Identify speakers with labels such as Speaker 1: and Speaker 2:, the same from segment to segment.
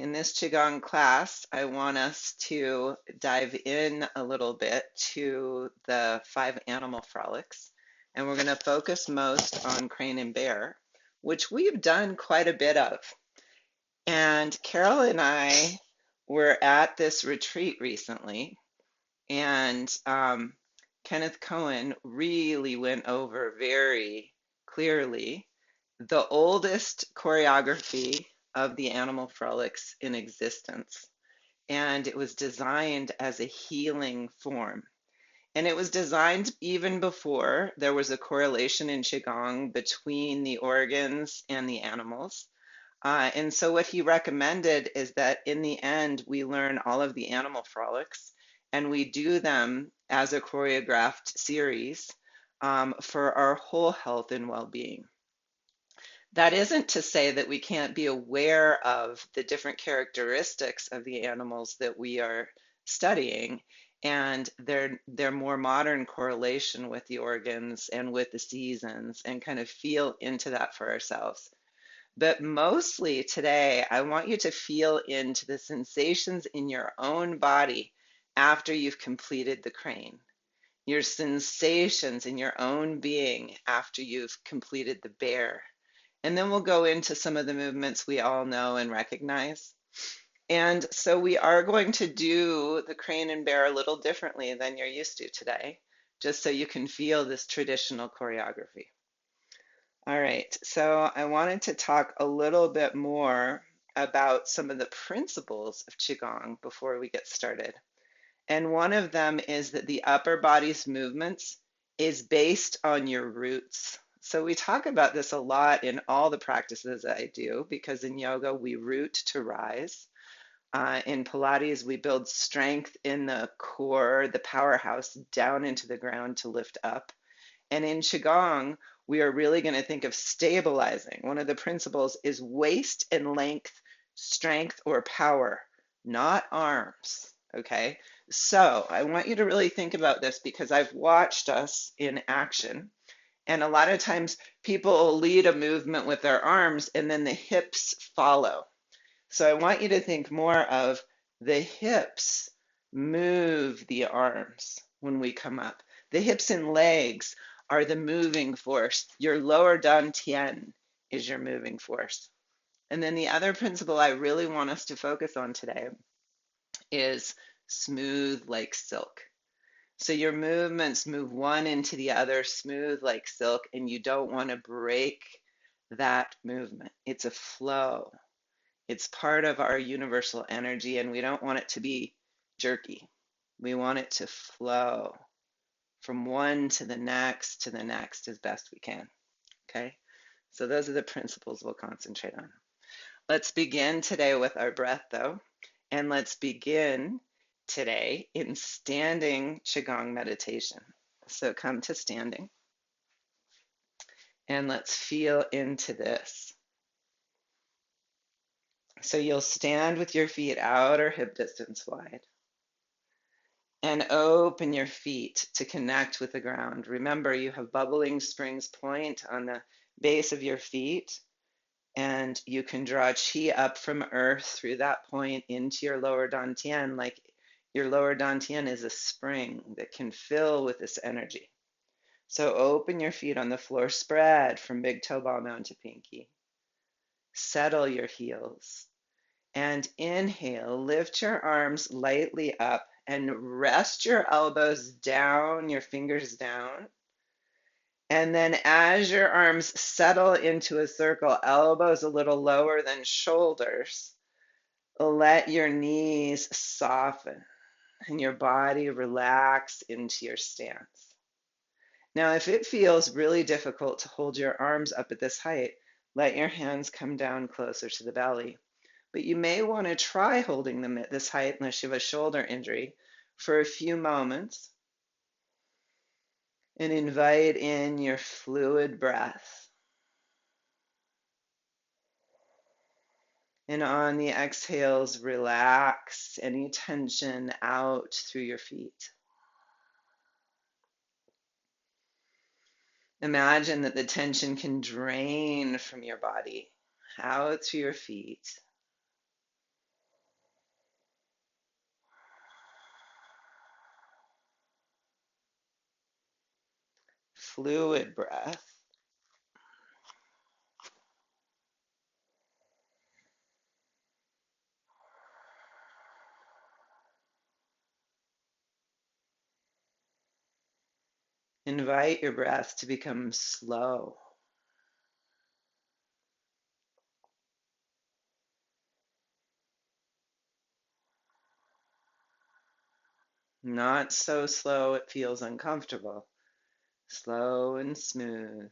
Speaker 1: In this Qigong class, I want us to dive in a little bit to the 5 animal frolics, and we're going to focus most on crane and bear, which we've done quite a bit of. And Carol and I were at this retreat recently, and Kenneth Cohen really went over very clearly the oldest choreography of the animal frolics in existence. And it was designed as a healing form. And it was designed even before there was a correlation in Qigong between the organs and the animals. And so, what he recommended is that in the end, we learn all of the animal frolics and we do them as a choreographed series for our whole health and well being. That isn't to say that we can't be aware of the different characteristics of the animals that we are studying and their more modern correlation with the organs and with the seasons and kind of feel into that for ourselves. But mostly today, I want you to feel into the sensations in your own body after you've completed the crane, your sensations in your own being after you've completed the bear. And then we'll go into some of the movements we all know and recognize. And so we are going to do the crane and bear a little differently than you're used to today, just so you can feel this traditional choreography. All right, so I wanted to talk a little bit more about some of the principles of Qigong before we get started. And one of them is that the upper body's movements is based on your roots. So we talk about this a lot in all the practices that I do, because in yoga we root to rise. In Pilates, we build strength in the core, the powerhouse, down into the ground to lift up. And in Qigong, we are really going to think of stabilizing. One of the principles is waist and length, strength or power, not arms. Okay. So I want you to really think about this because I've watched us in action. And a lot of times people will lead a movement with their arms and then the hips follow. So I want you to think more of the hips move the arms when we come up. The hips and legs are the moving force. Your lower dantian is your moving force. And then the other principle I really want us to focus on today is smooth like silk. So your movements move one into the other smooth like silk, and you don't want to break that movement. It's a flow. It's part of our universal energy, and we don't want it to be jerky. We want it to flow from one to the next as best we can. Okay? So those are the principles we'll concentrate on. Let's begin today with our breath, though, and let's begin today in standing Qigong meditation. So come to standing, and let's feel into this. So you'll stand with your feet out or hip distance wide. And open your feet to connect with the ground. Remember, you have bubbling springs point on the base of your feet, and you can draw chi up from earth through that point into your lower dantian, like your lower dantian is a spring that can fill with this energy. So open your feet on the floor, spread from big toe ball down to pinky. Settle your heels. And inhale, lift your arms lightly up and rest your elbows down, your fingers down. And then as your arms settle into a circle, elbows a little lower than shoulders, let your knees soften and your body relax into your stance. Now, if it feels really difficult to hold your arms up at this height, let your hands come down closer to the belly. But you may want to try holding them at this height unless you have a shoulder injury for a few moments and invite in your fluid breath. And on the exhales, relax any tension out through your feet. Imagine that the tension can drain from your body out through your feet. fluid breath. Invite your breath to become slow. Not so slow it feels uncomfortable. Slow and smooth.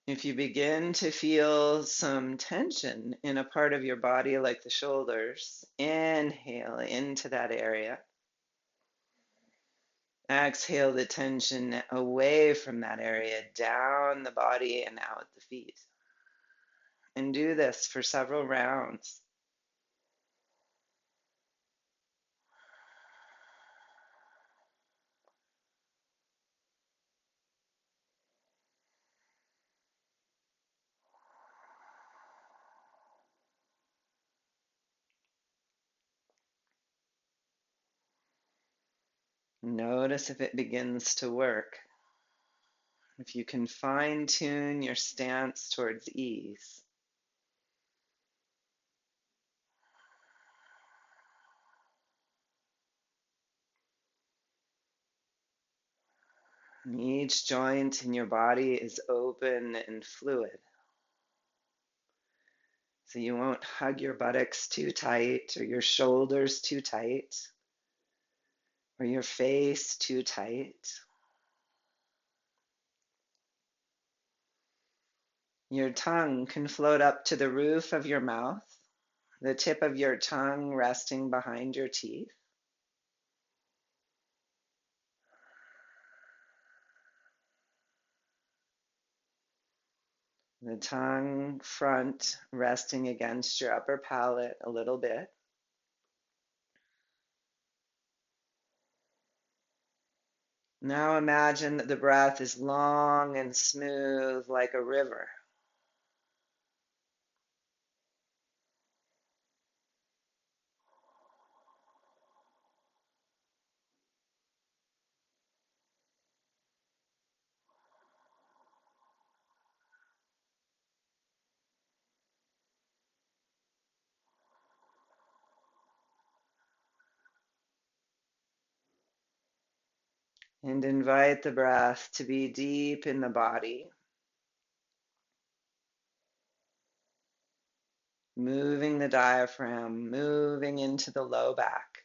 Speaker 1: If you begin to feel some tension in a part of your body like the shoulders, inhale into that area. Exhale the tension away from that area, down the body and out the feet. And do this for several rounds. Notice if it begins to work. If you can fine tune your stance towards ease. Each joint in your body is open and fluid. So you won't hug your buttocks too tight or your shoulders too tight or your face too tight. Your tongue can float up to the roof of your mouth, the tip of your tongue resting behind your teeth. The tongue front resting against your upper palate a little bit. Now imagine that the breath is long and smooth like a river. And invite the breath to be deep in the body, moving the diaphragm, moving into the low back.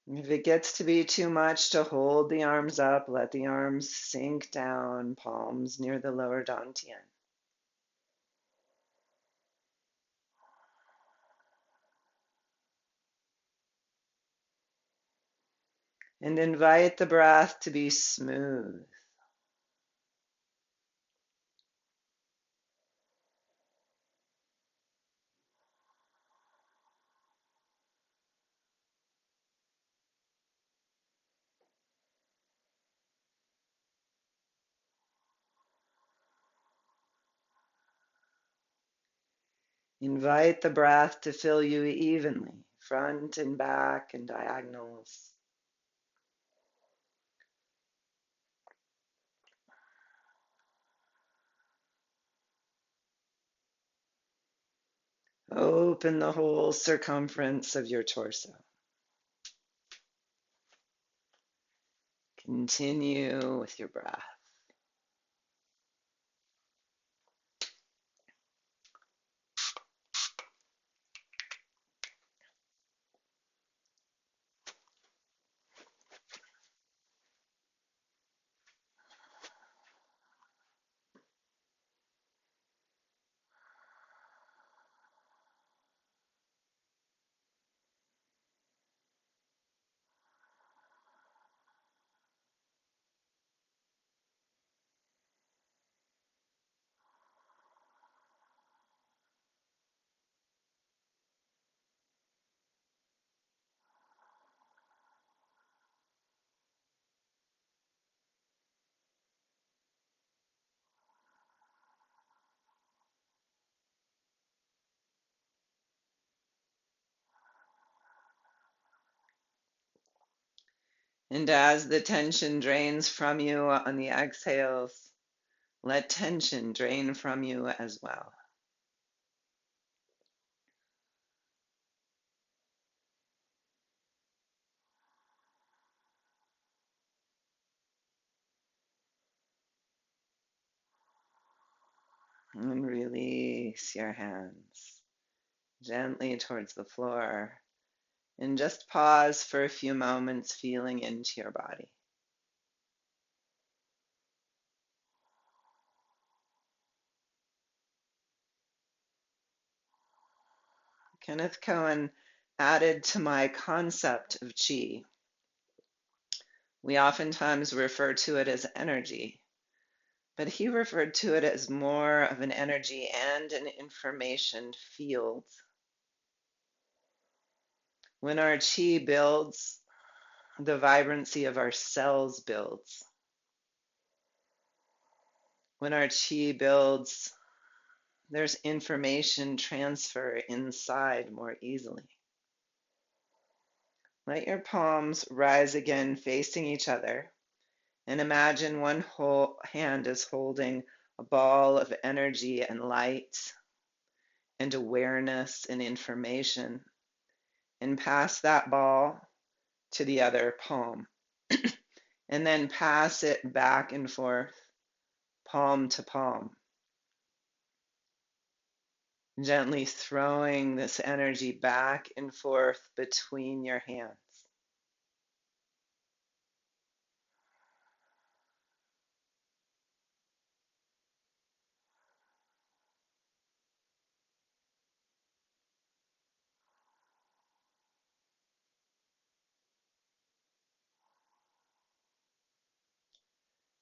Speaker 1: If it gets to be too much to hold the arms up, let the arms sink down, palms near the lower dantian. And invite the breath to be smooth. Invite the breath to fill you evenly, front and back and diagonals. Open the whole circumference of your torso. Continue with your breath. And as the tension drains from you on the exhales, let tension drain from you as well. And release your hands gently towards the floor. And just pause for a few moments, feeling into your body. Kenneth Cohen added to my concept of Qi. We oftentimes refer to it as energy, but he referred to it as more of an energy and an information field. When our Qi builds, the vibrancy of our cells builds. When our Qi builds, there's information transfer inside more easily. Let your palms rise again facing each other, and imagine one whole hand is holding a ball of energy and light and awareness and information, and pass that ball to the other palm, and then pass it back and forth, palm to palm, gently throwing this energy back and forth between your hands.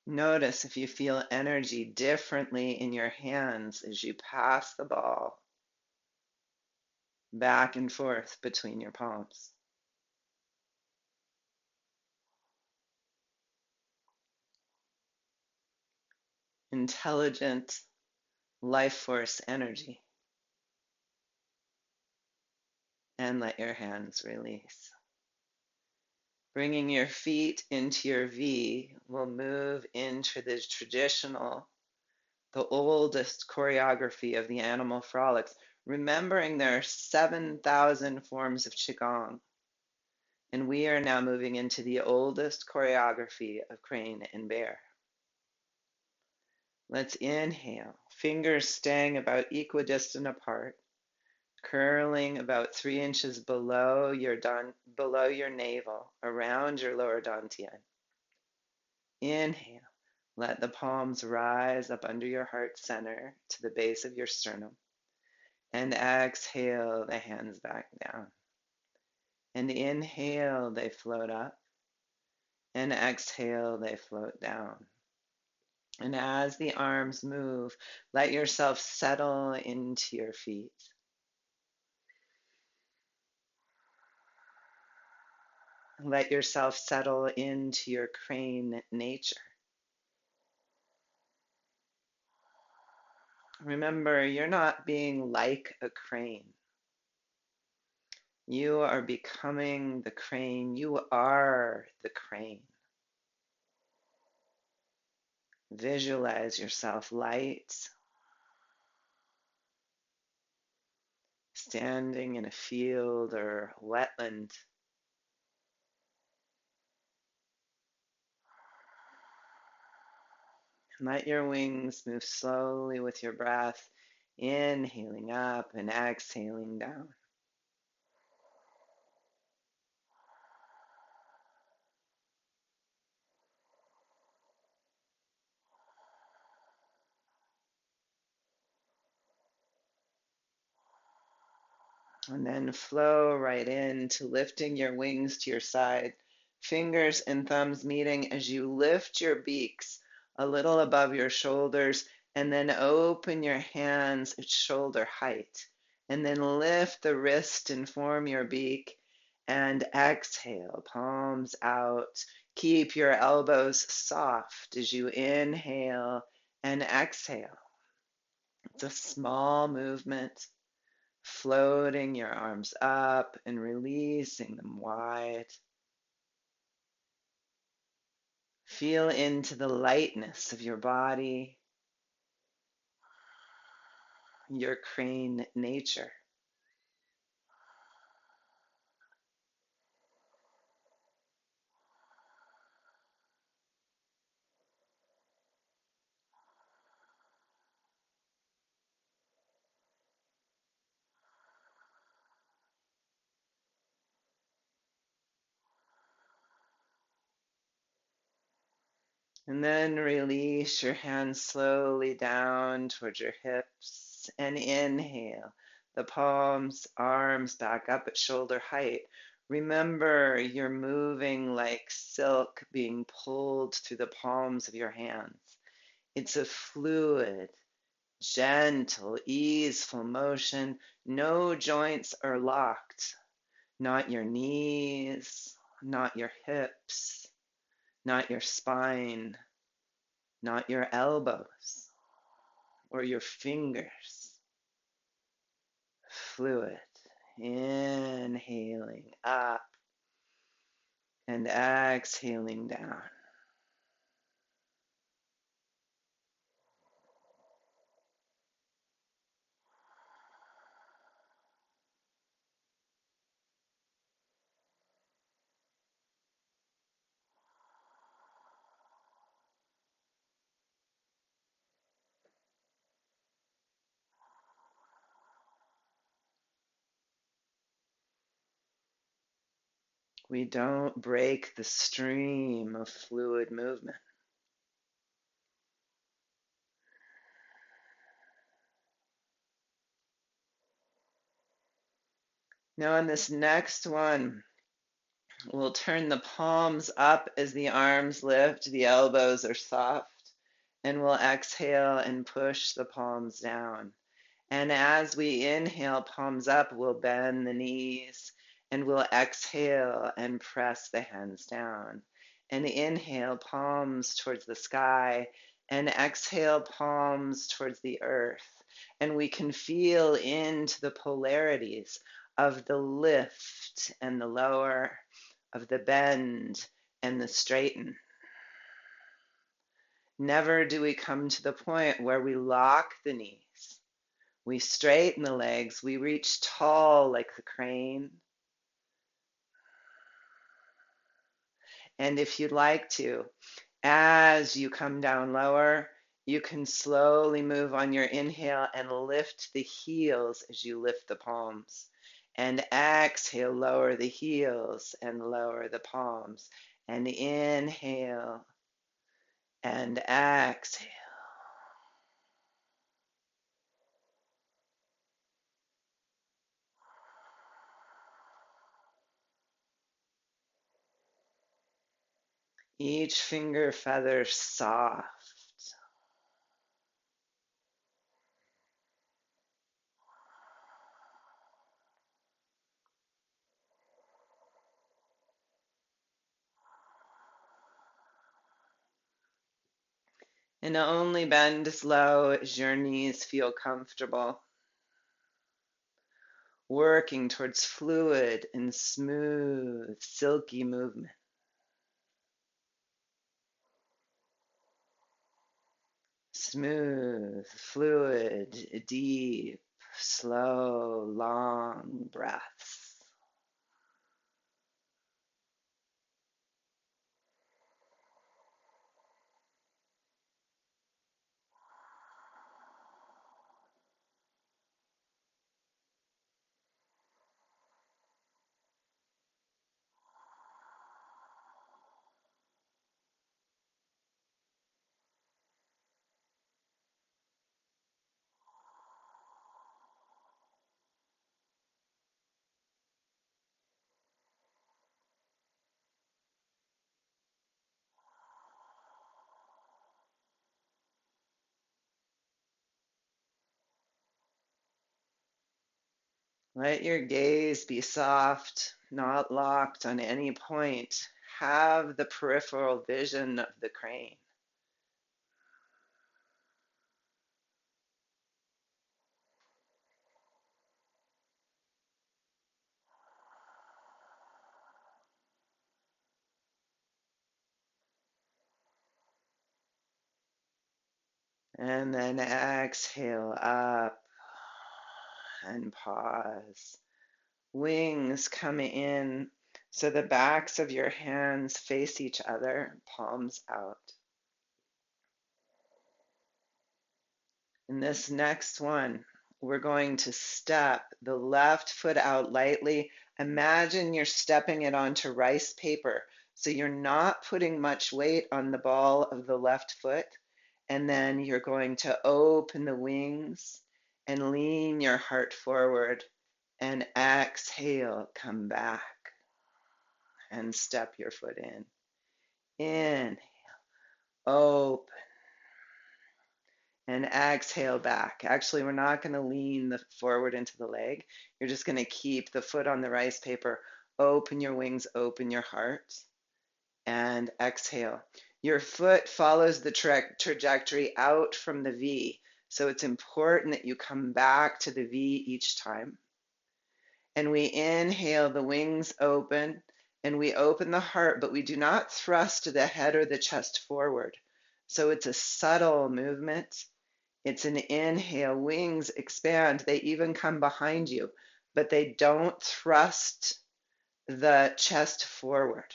Speaker 1: Notice if you feel energy differently in your hands as you pass the ball back and forth between your palms. Intelligent life force energy. And let your hands release. Bringing your feet into your V will move into the traditional, the oldest choreography of the animal frolics, remembering there are 7,000 forms of Qigong. And we are now moving into the oldest choreography of crane and bear. Let's inhale, fingers staying about equidistant apart, curling about 3 inches below your navel, around your lower dantian. Inhale, let the palms rise up under your heart center to the base of your sternum. And exhale the hands back down. And inhale, they float up. And exhale, they float down. And as the arms move, let yourself settle into your feet. Let yourself settle into your crane nature. Remember, you're not being like a crane. You are becoming the crane. You are the crane. Visualize yourself light, standing in a field or wetland. Let your wings move slowly with your breath, inhaling up and exhaling down. And then flow right into lifting your wings to your side, fingers and thumbs meeting as you lift your beaks a little above your shoulders, and then open your hands at shoulder height. And then lift the wrist and form your beak, and exhale, palms out. Keep your elbows soft as you inhale and exhale. It's a small movement, floating your arms up and releasing them wide. Feel into the lightness of your body, your crane nature. And then release your hands slowly down towards your hips and inhale. The palms, arms back up at shoulder height. Remember, you're moving like silk being pulled through the palms of your hands. It's a fluid, gentle, easeful motion. No joints are locked. Not your knees, not your hips, not your spine, not your elbows or your fingers. Fluid. Inhaling up and exhaling down. We don't break the stream of fluid movement. Now, on this next one, we'll turn the palms up as the arms lift, the elbows are soft, and we'll exhale and push the palms down. And as we inhale, palms up, we'll bend the knees and we'll exhale and press the hands down. And inhale, palms towards the sky, and exhale, palms towards the earth. And we can feel into the polarities of the lift and the lower, of the bend and the straighten. Never do we come to the point where we lock the knees. We straighten the legs. We reach tall like the crane. And if you'd like to, as you come down lower, you can slowly move on your inhale and lift the heels as you lift the palms. And exhale, lower the heels and lower the palms. And inhale and exhale. Each finger feather soft. And only bend as low as your knees feel comfortable. Working towards fluid and smooth, silky movement. Smooth, fluid, deep, slow, long breaths. Let your gaze be soft, not locked on any point. Have the peripheral vision of the crane. And then exhale up and pause. Wings come in so the backs of your hands face each other, palms out. In this next one, we're going to step the left foot out lightly. Imagine you're stepping it onto rice paper. So you're not putting much weight on the ball of the left foot. And then you're going to open the wings and lean your heart forward and exhale, come back and step your foot in. In, open, and exhale back. Actually, we're not going to lean the forward into the leg. You're just going to keep the foot on the rice paper. Open your wings, open your heart, and exhale. Your foot follows the trajectory out from the V. So it's important that you come back to the V each time. And we inhale, the wings open, and we open the heart, but we do not thrust the head or the chest forward. So it's a subtle movement. It's an inhale, wings expand. They even come behind you, but they don't thrust the chest forward.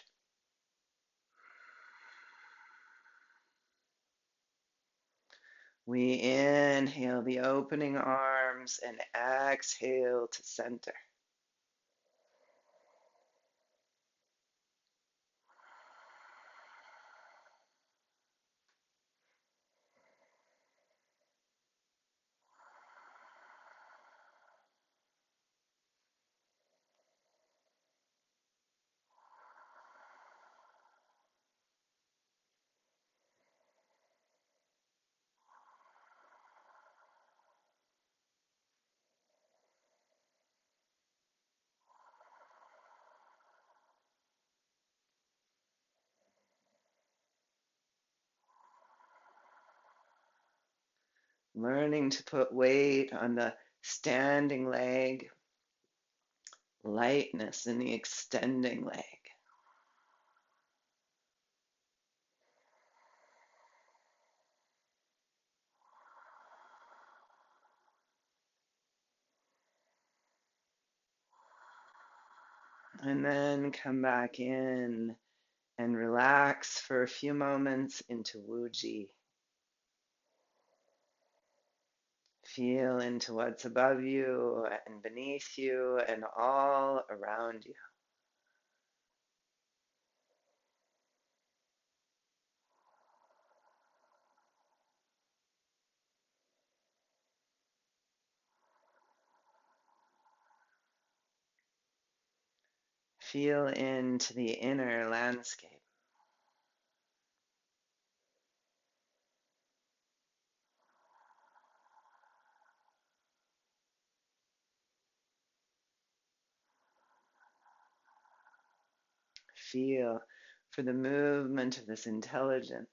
Speaker 1: We inhale the opening arms and exhale to center. Learning to put weight on the standing leg, lightness in the extending leg. And then come back in and relax for a few moments into Wuji. Feel into what's above you and beneath you and all around you. Feel into the inner landscape. Feel for the movement of this intelligent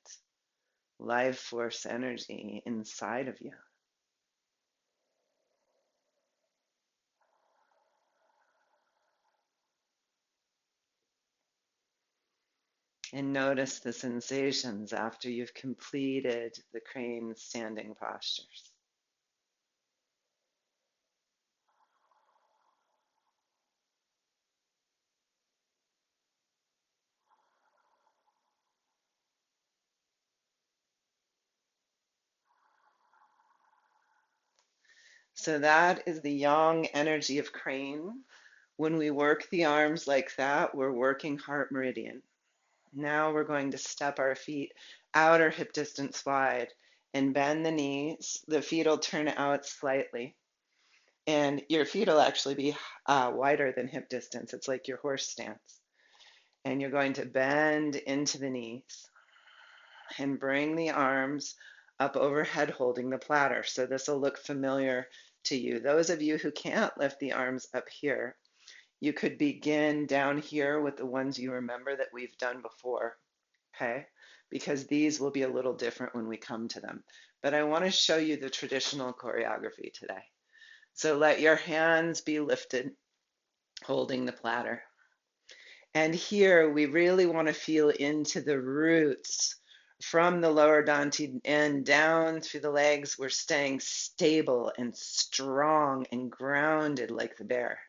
Speaker 1: life force energy inside of you. And notice the sensations after you've completed the crane standing postures. So that is the yang energy of crane. When we work the arms like that, we're working heart meridian. Now we're going to step our feet outer hip distance wide and bend the knees. The feet will turn out slightly. And your feet will actually be wider than hip distance. It's like your horse stance. And you're going to bend into the knees and bring the arms up overhead holding the platter. So this will look familiar to you. Those of you who can't lift the arms up here, you could begin down here with the ones you remember that we've done before, okay? Because these will be a little different when we come to them. But I want to show you the traditional choreography today. So let your hands be lifted, holding the platter. And here we really want to feel into the roots from the lower dantian end down through the legs. We're staying stable and strong and grounded like the bear.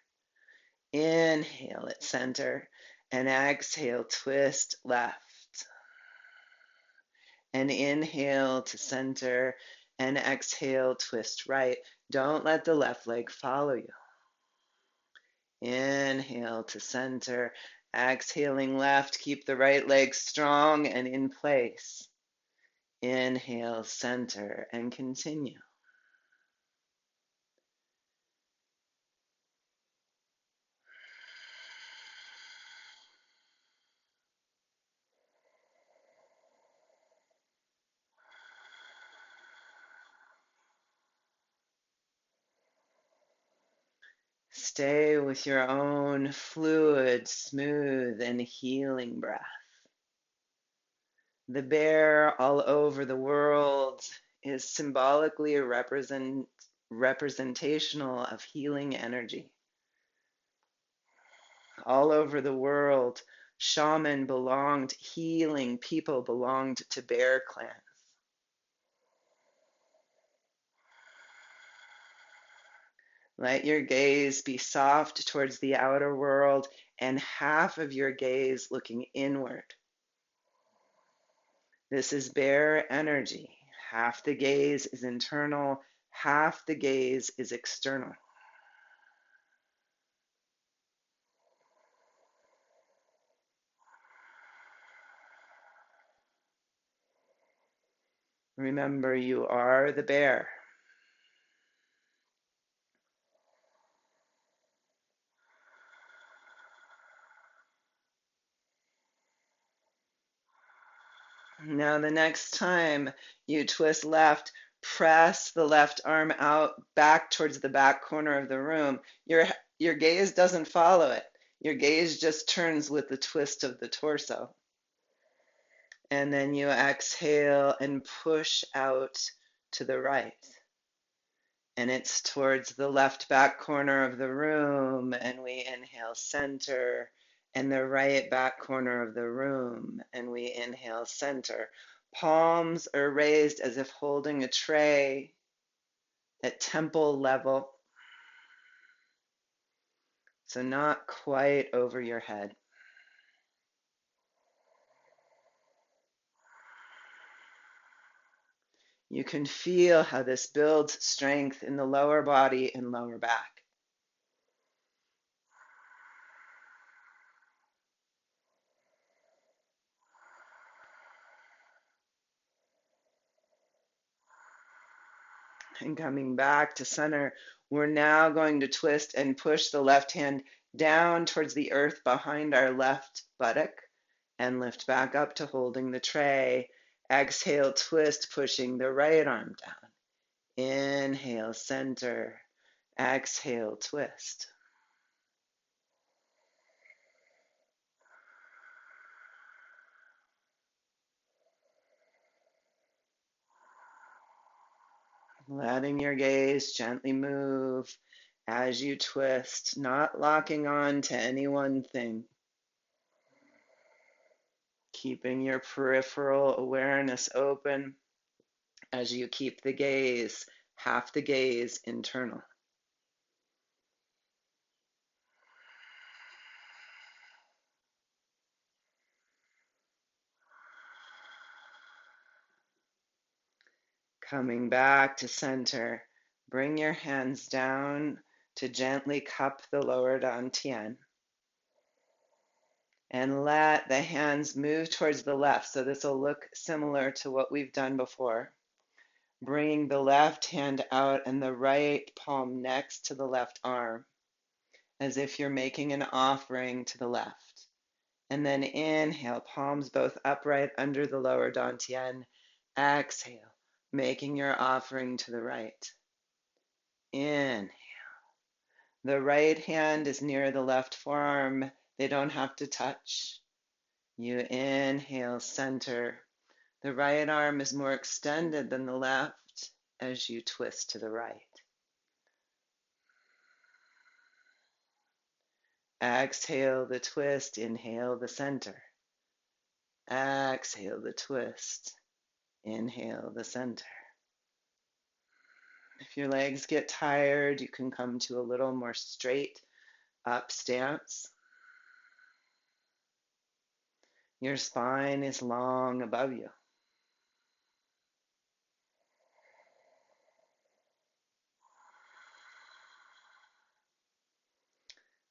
Speaker 1: Inhale at center and exhale, twist left. And inhale to center and exhale, twist right. Don't let the left leg follow you. Inhale to center, exhaling left. Keep the right leg strong and in place. Inhale, center, and continue. Stay with your own fluid, smooth, and healing breath. The bear all over the world is symbolically a representational of healing energy. All over the world, shaman belonged, healing people belonged to bear clans. Let your gaze be soft towards the outer world and half of your gaze looking inward. This is bear energy. Half the gaze is internal, half the gaze is external. Remember, you are the bear. Now, the next time you twist left, press the left arm out back towards the back corner of the room. Your gaze doesn't follow it. Your gaze just turns with the twist of the torso. And then you exhale and push out to the right. And it's towards the left back corner of the room. And we inhale center. And the right back corner of the room. And we inhale center. Palms are raised as if holding a tray at temple level. So not quite over your head. You can feel how this builds strength in the lower body and lower back. And coming back to center, we're now going to twist and push the left hand down towards the earth behind our left buttock and lift back up to holding the tray. Exhale, twist, pushing the right arm down. Inhale, center. Exhale, twist. Letting your gaze gently move as you twist, not locking on to any one thing. Keeping your peripheral awareness open as you keep the gaze, half the gaze internal. Coming back to center, bring your hands down to gently cup the lower dantian. And let the hands move towards the left. So this will look similar to what we've done before. Bringing the left hand out and the right palm next to the left arm, as if you're making an offering to the left. And then inhale, palms both upright under the lower dantian. Exhale, making your offering to the right. Inhale. The right hand is near the left forearm. They don't have to touch. You inhale, center. The right arm is more extended than the left as you twist to the right. Exhale the twist, inhale the center. Exhale the twist. Inhale the center. If your legs get tired, you can come to a little more straight up stance. Your spine is long above you.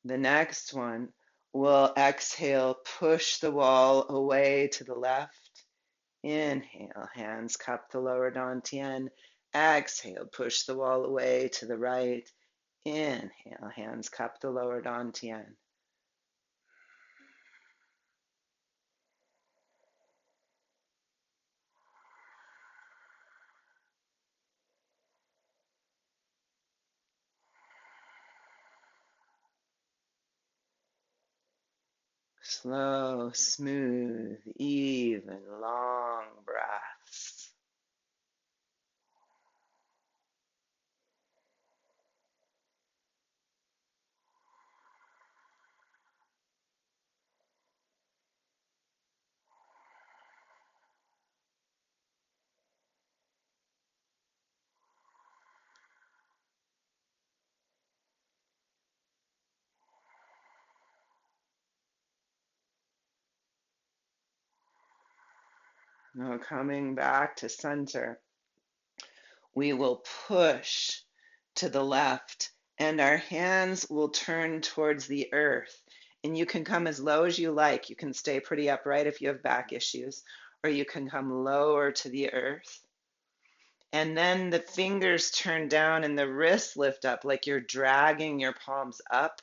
Speaker 1: The next one, we'll exhale, push the wall away to the left. Inhale, hands cup the lower dantian. Exhale, push the wall away to the right. Inhale, hands cup the lower dantian. Slow, smooth, even, long breaths. Now coming back to center, we will push to the left and our hands will turn towards the earth. And you can come as low as you like. You can stay pretty upright if you have back issues, or you can come lower to the earth. And then the fingers turn down and the wrists lift up like you're dragging your palms up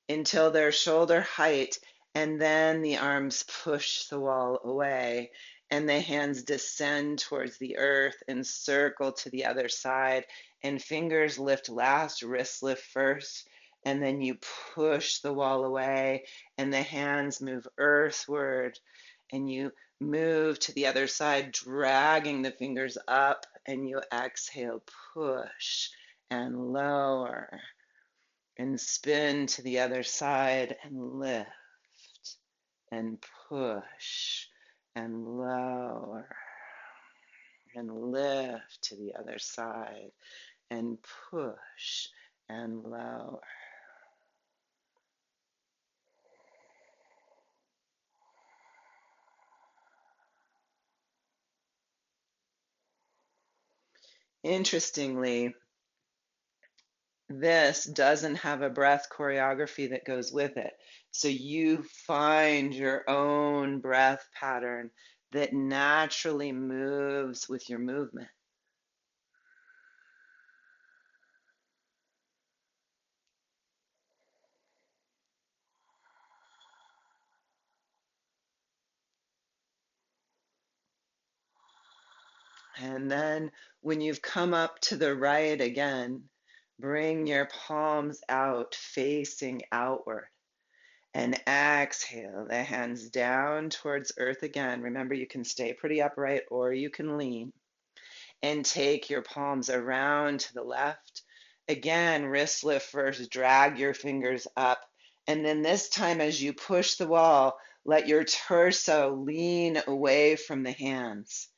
Speaker 1: until they're shoulder height, and then the arms push the wall away, and the hands descend towards the earth and circle to the other side, and fingers lift last, wrists lift first, and then you push the wall away, and the hands move earthward, and you move to the other side, dragging the fingers up, and you exhale, push and lower and spin to the other side and lift and push and lower and lift to the other side and push and lower. Interestingly, this doesn't have a breath choreography that goes with it. So you find your own breath pattern that naturally moves with your movement. And then when you've come up to the right again, bring your palms out, facing outward. And exhale, the hands down towards earth again. Remember, you can stay pretty upright or you can lean. And take your palms around to the left. Again, wrist lift first, drag your fingers up. And then this time, as you push the wall, let your torso lean away from the hands.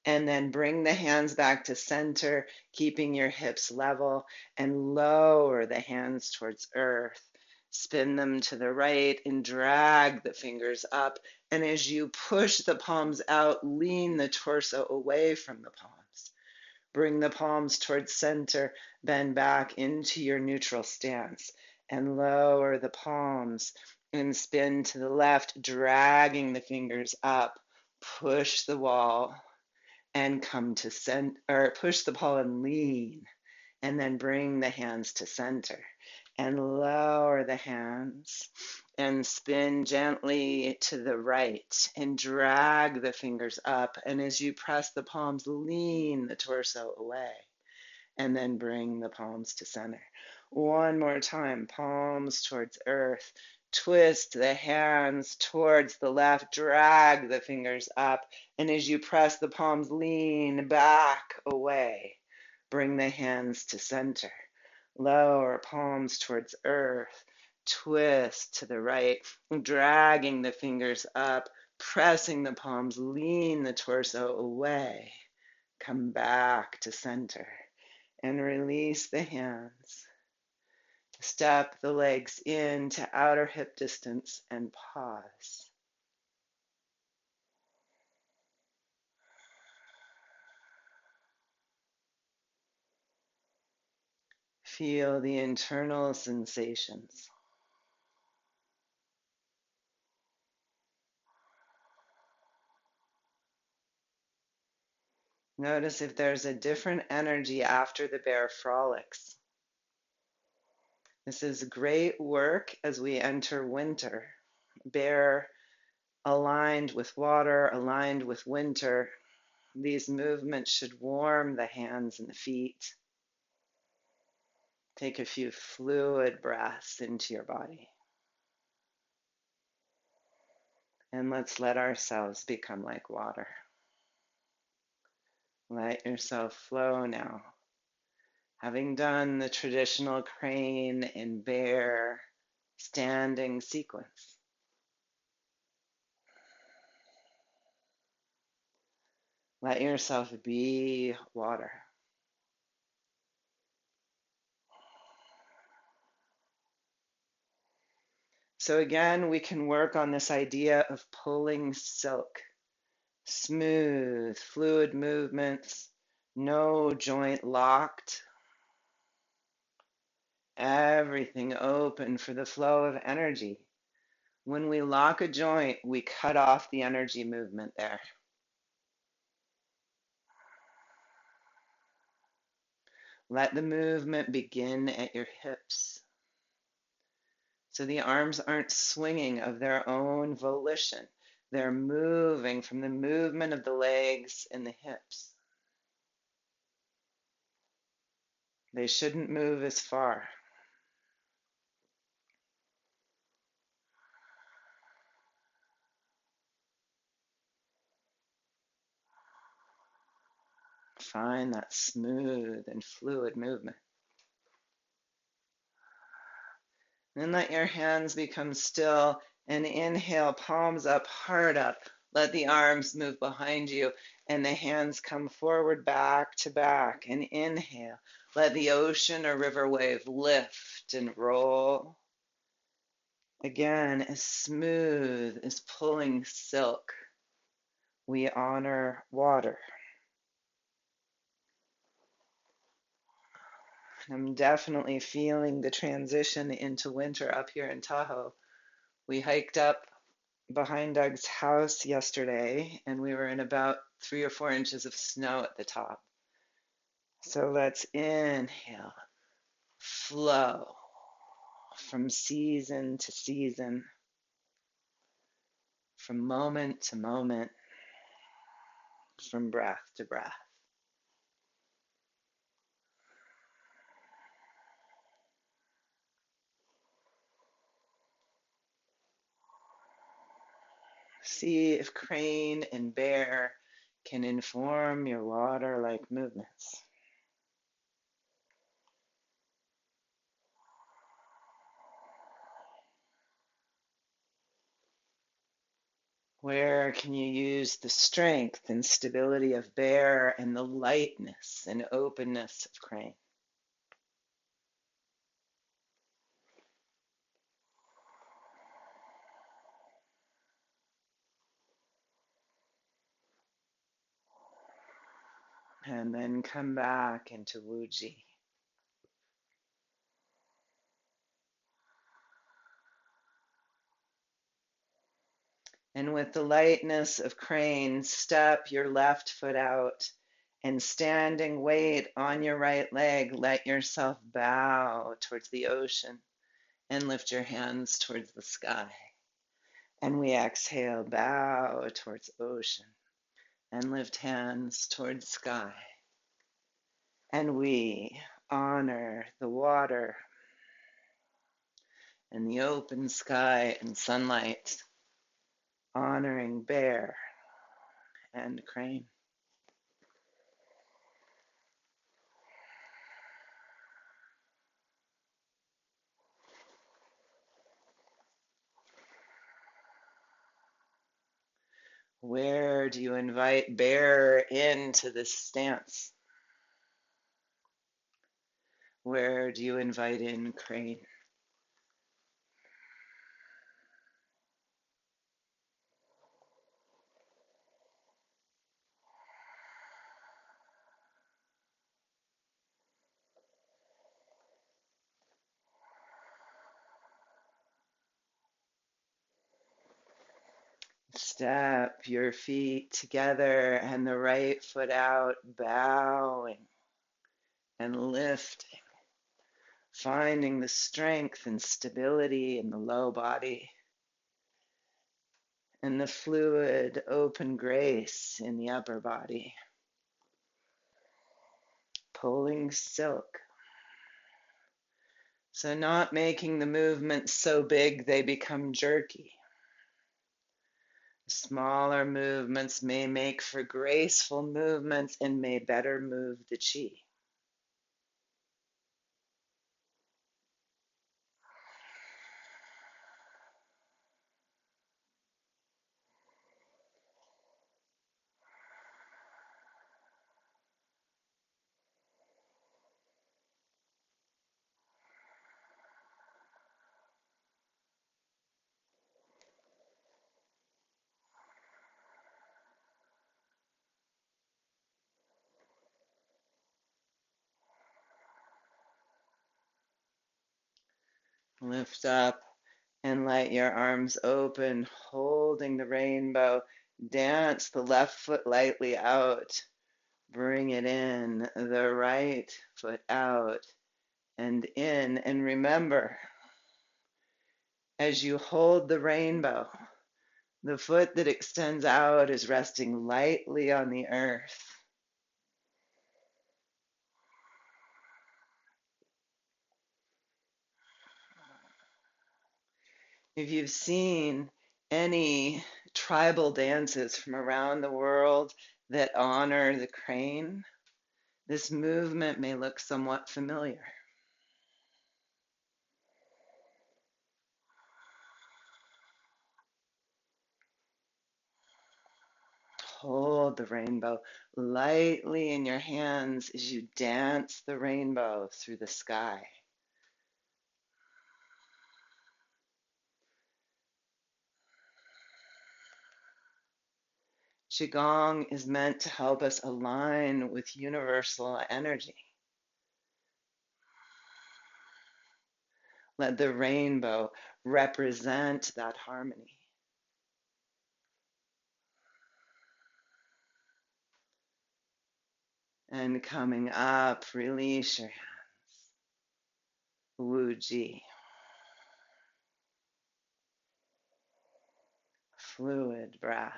Speaker 1: And then bring the hands back to center, keeping your hips level, and lower the hands towards earth. Spin them to the right and drag the fingers up. And as you push the palms out, lean the torso away from the palms. Bring the palms towards center, bend back into your neutral stance, and lower the palms and spin to the left, dragging the fingers up. Push the wall and come to center, or push the ball and lean, and then bring the hands to center and lower the hands and spin gently to the right and drag the fingers up. And as you press the palms, lean the torso away and then bring the palms to center. One more time, palms towards earth. Twist the hands towards the left, drag the fingers up, and as you press the palms, lean back away. Bring the hands to center. Lower palms towards earth. Twist to the right, dragging the fingers up, pressing the palms, lean the torso away. Come back to center and release the hands. Step the legs into outer hip distance and pause. Feel the internal sensations. Notice if there's a different energy after the bear frolics. This is great work as we enter winter. Bear aligned with water, aligned with winter. These movements should warm the hands and the feet. Take a few fluid breaths into your body. And let's let ourselves become like water. Let yourself flow now. Having done the traditional crane and bear standing sequence, let yourself be water. So again, we can work on this idea of pulling silk. Smooth, fluid movements, no joint locked. Everything open for the flow of energy. When we lock a joint, we cut off the energy movement there. Let the movement begin at your hips. So the arms aren't swinging of their own volition. They're moving from the movement of the legs and the hips. They shouldn't move as far. Find that smooth and fluid movement. Then let your hands become still and inhale, palms up, heart up. Let the arms move behind you and the hands come forward, back to back. And inhale. Let the ocean or river wave lift and roll. Again, as smooth as pulling silk. We honor water. I'm definitely feeling the transition into winter up here in Tahoe. We hiked up behind Doug's house yesterday, and we were in about 3 or 4 inches of snow at the top. So let's inhale, flow from season to season, from moment to moment, from breath to breath. See if crane and bear can inform your water-like movements. Where can you use the strength and stability of bear and the lightness and openness of crane? And then come back into Wuji. And with the lightness of crane, step your left foot out and standing weight on your right leg, let yourself bow towards the ocean and lift your hands towards the sky. And we exhale, bow towards ocean and lift hands towards sky. And we honor the water and the open sky and sunlight, honoring bear and crane. Where do you invite bear into this stance? Where do you invite in crane? Step your feet together and the right foot out, bowing and lifting, finding the strength and stability in the low body and the fluid, open grace in the upper body. Pulling silk. So not making the movements so big they become jerky. Smaller movements may make for graceful movements and may better move the chi. Lift up and let your arms open, holding the rainbow. Dance the left foot lightly out. Bring it in, the right foot out and in. And remember, as you hold the rainbow, the foot that extends out is resting lightly on the earth. If you've seen any tribal dances from around the world that honor the crane, this movement may look somewhat familiar. Hold the rainbow lightly in your hands as you dance the rainbow through the sky. Qigong is meant to help us align with universal energy. Let the rainbow represent that harmony. And coming up, release your hands. Wu Ji. Fluid breath.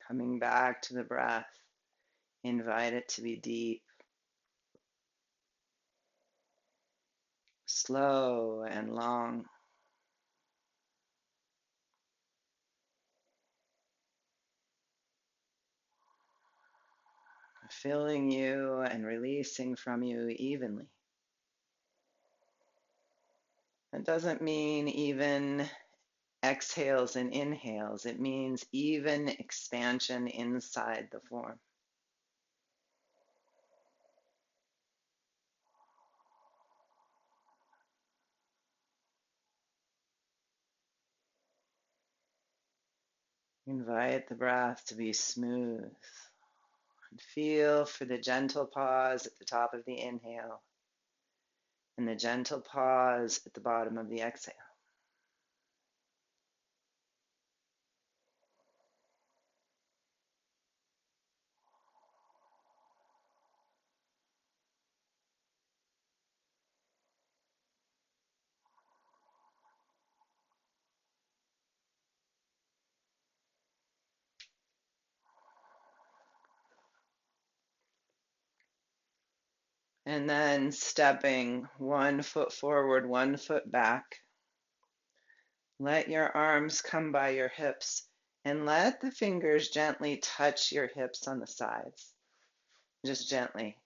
Speaker 1: Coming back to the breath. Invite it to be deep, slow, and long. Filling you and releasing from you evenly. That doesn't mean even exhales and inhales. It means even expansion inside the form. Invite the breath to be smooth. And feel for the gentle pause at the top of the inhale and the gentle pause at the bottom of the exhale. And then stepping 1 foot forward, 1 foot back. Let your arms come by your hips and let the fingers gently touch your hips on the sides, just gently.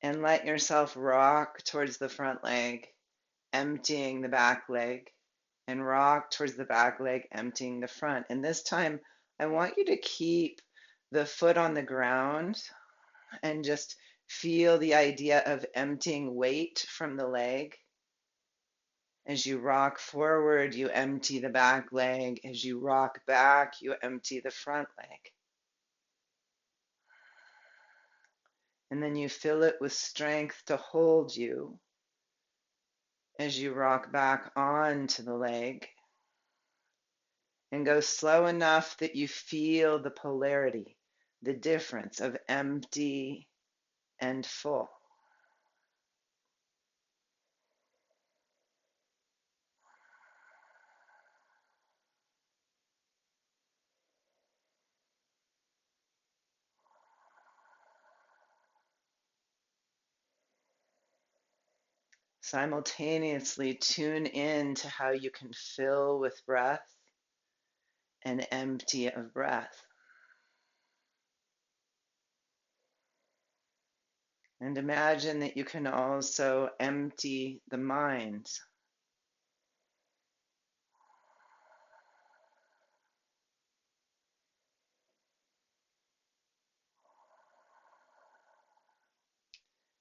Speaker 1: And let yourself rock towards the front leg, emptying the back leg, and rock towards the back leg, emptying the front. And this time, I want you to keep the foot on the ground and just feel the idea of emptying weight from the leg. As you rock forward, you empty the back leg. As you rock back, you empty the front leg. And then you fill it with strength to hold you as you rock back onto the leg. And go slow enough that you feel the polarity, the difference of empty and full. Simultaneously tune in to how you can fill with breath and empty of breath. And imagine that you can also empty the mind.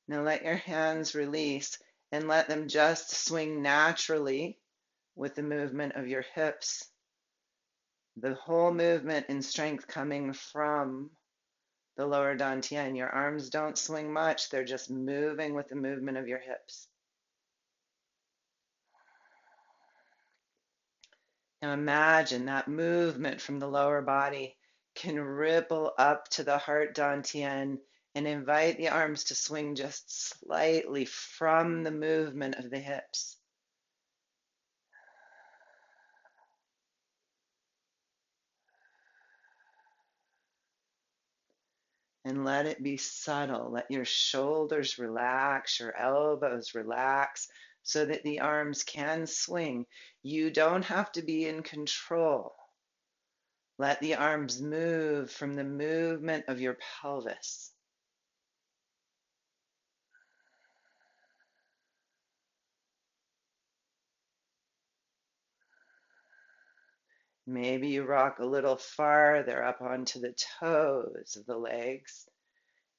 Speaker 1: Now let your hands release and let them just swing naturally with the movement of your hips. The whole movement and strength coming from the lower dantian. Your arms don't swing much, they're just moving with the movement of your hips. Now imagine that movement from the lower body can ripple up to the heart dantian and invite the arms to swing just slightly from the movement of the hips. And let it be subtle. Let your shoulders relax, your elbows relax, so that the arms can swing. You don't have to be in control. Let the arms move from the movement of your pelvis. Maybe you rock a little farther up onto the toes of the legs,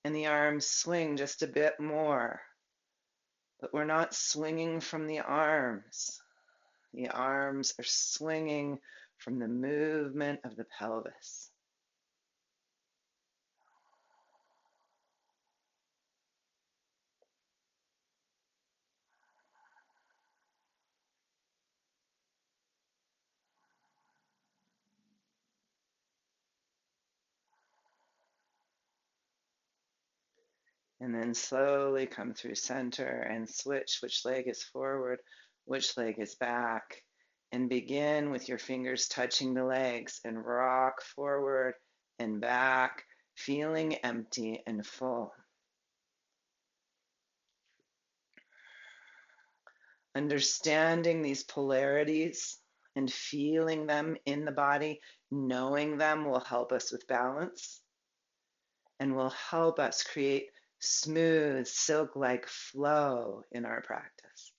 Speaker 1: and the arms swing just a bit more. But we're not swinging from the arms. The arms are swinging from the movement of the pelvis. And then slowly come through center and switch which leg is forward, which leg is back. And begin with your fingers touching the legs and rock forward and back, feeling empty and full. Understanding these polarities and feeling them in the body, knowing them will help us with balance and will help us create smooth, silk-like flow in our practice.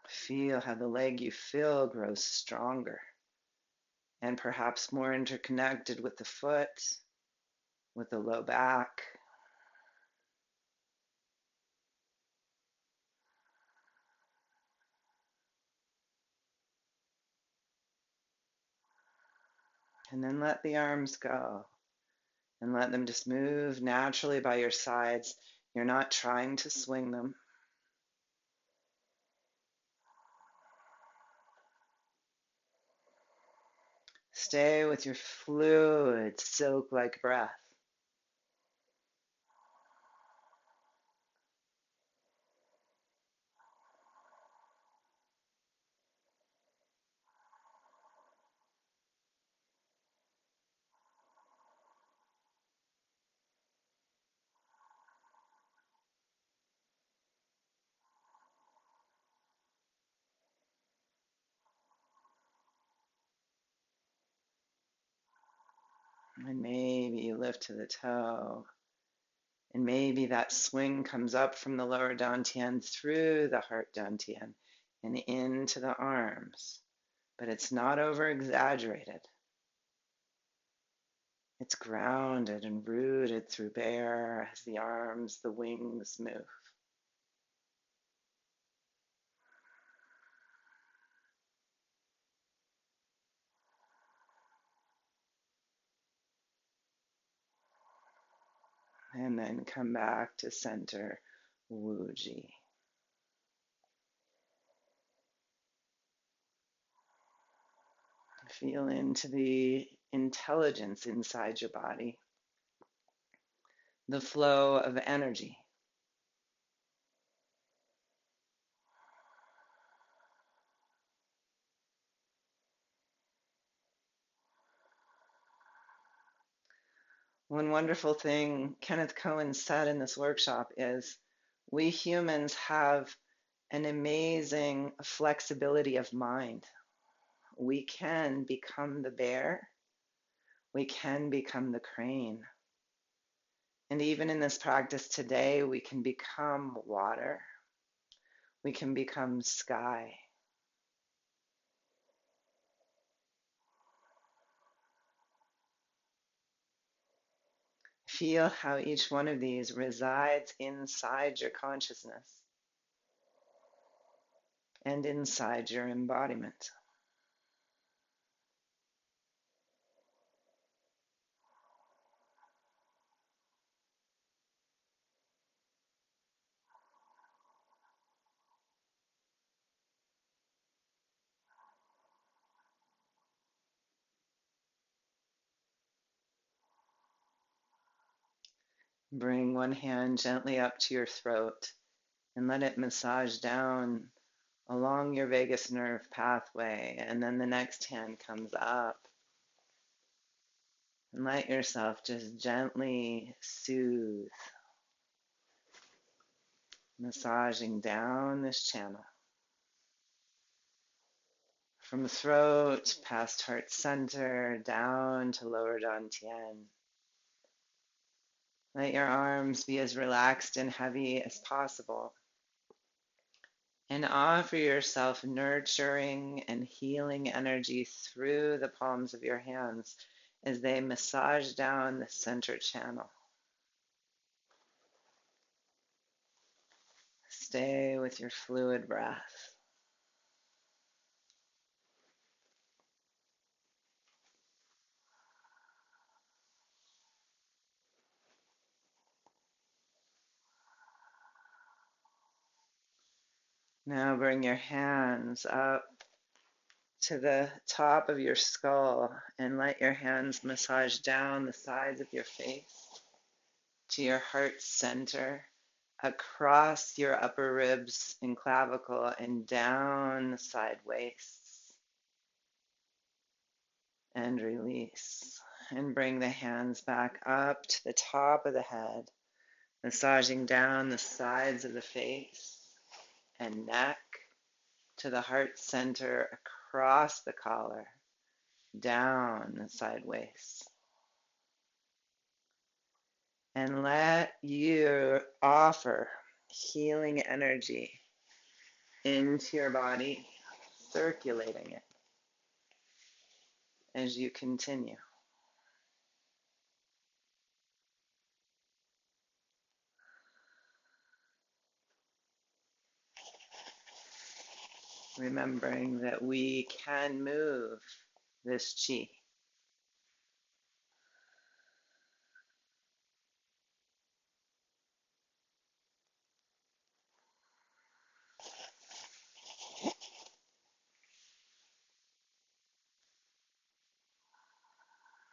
Speaker 1: Feel how the leg you fill grows stronger and perhaps more interconnected with the foot, with the low back. And then let the arms go and let them just move naturally by your sides. You're not trying to swing them. Stay with your fluid, silk-like breath. And maybe you lift to the toe. And maybe that swing comes up from the lower dantian through the heart dantian and into the arms. But it's not over exaggerated. It's grounded and rooted through bear as the arms, the wings move. And then come back to center, Wuji. Feel into the intelligence inside your body, the flow of energy. One wonderful thing Kenneth Cohen said in this workshop is we humans have an amazing flexibility of mind. We can become the bear, we can become the crane. And even in this practice today, we can become water, we can become sky. Feel how each one of these resides inside your consciousness and inside your embodiment. Bring one hand gently up to your throat and let it massage down along your vagus nerve pathway. And then the next hand comes up. And let yourself just gently soothe, massaging down this channel. From throat, past heart center, down to lower dantian. Let your arms be as relaxed and heavy as possible. And offer yourself nurturing and healing energy through the palms of your hands as they massage down the center channel. Stay with your fluid breath. Now bring your hands up to the top of your skull and let your hands massage down the sides of your face to your heart center, across your upper ribs and clavicle and down the side waist. And release. And bring the hands back up to the top of the head, massaging down the sides of the face and neck to the heart center, across the collar, down the side waist. And let you offer healing energy into your body, circulating it as you continue. Remembering that we can move this chi.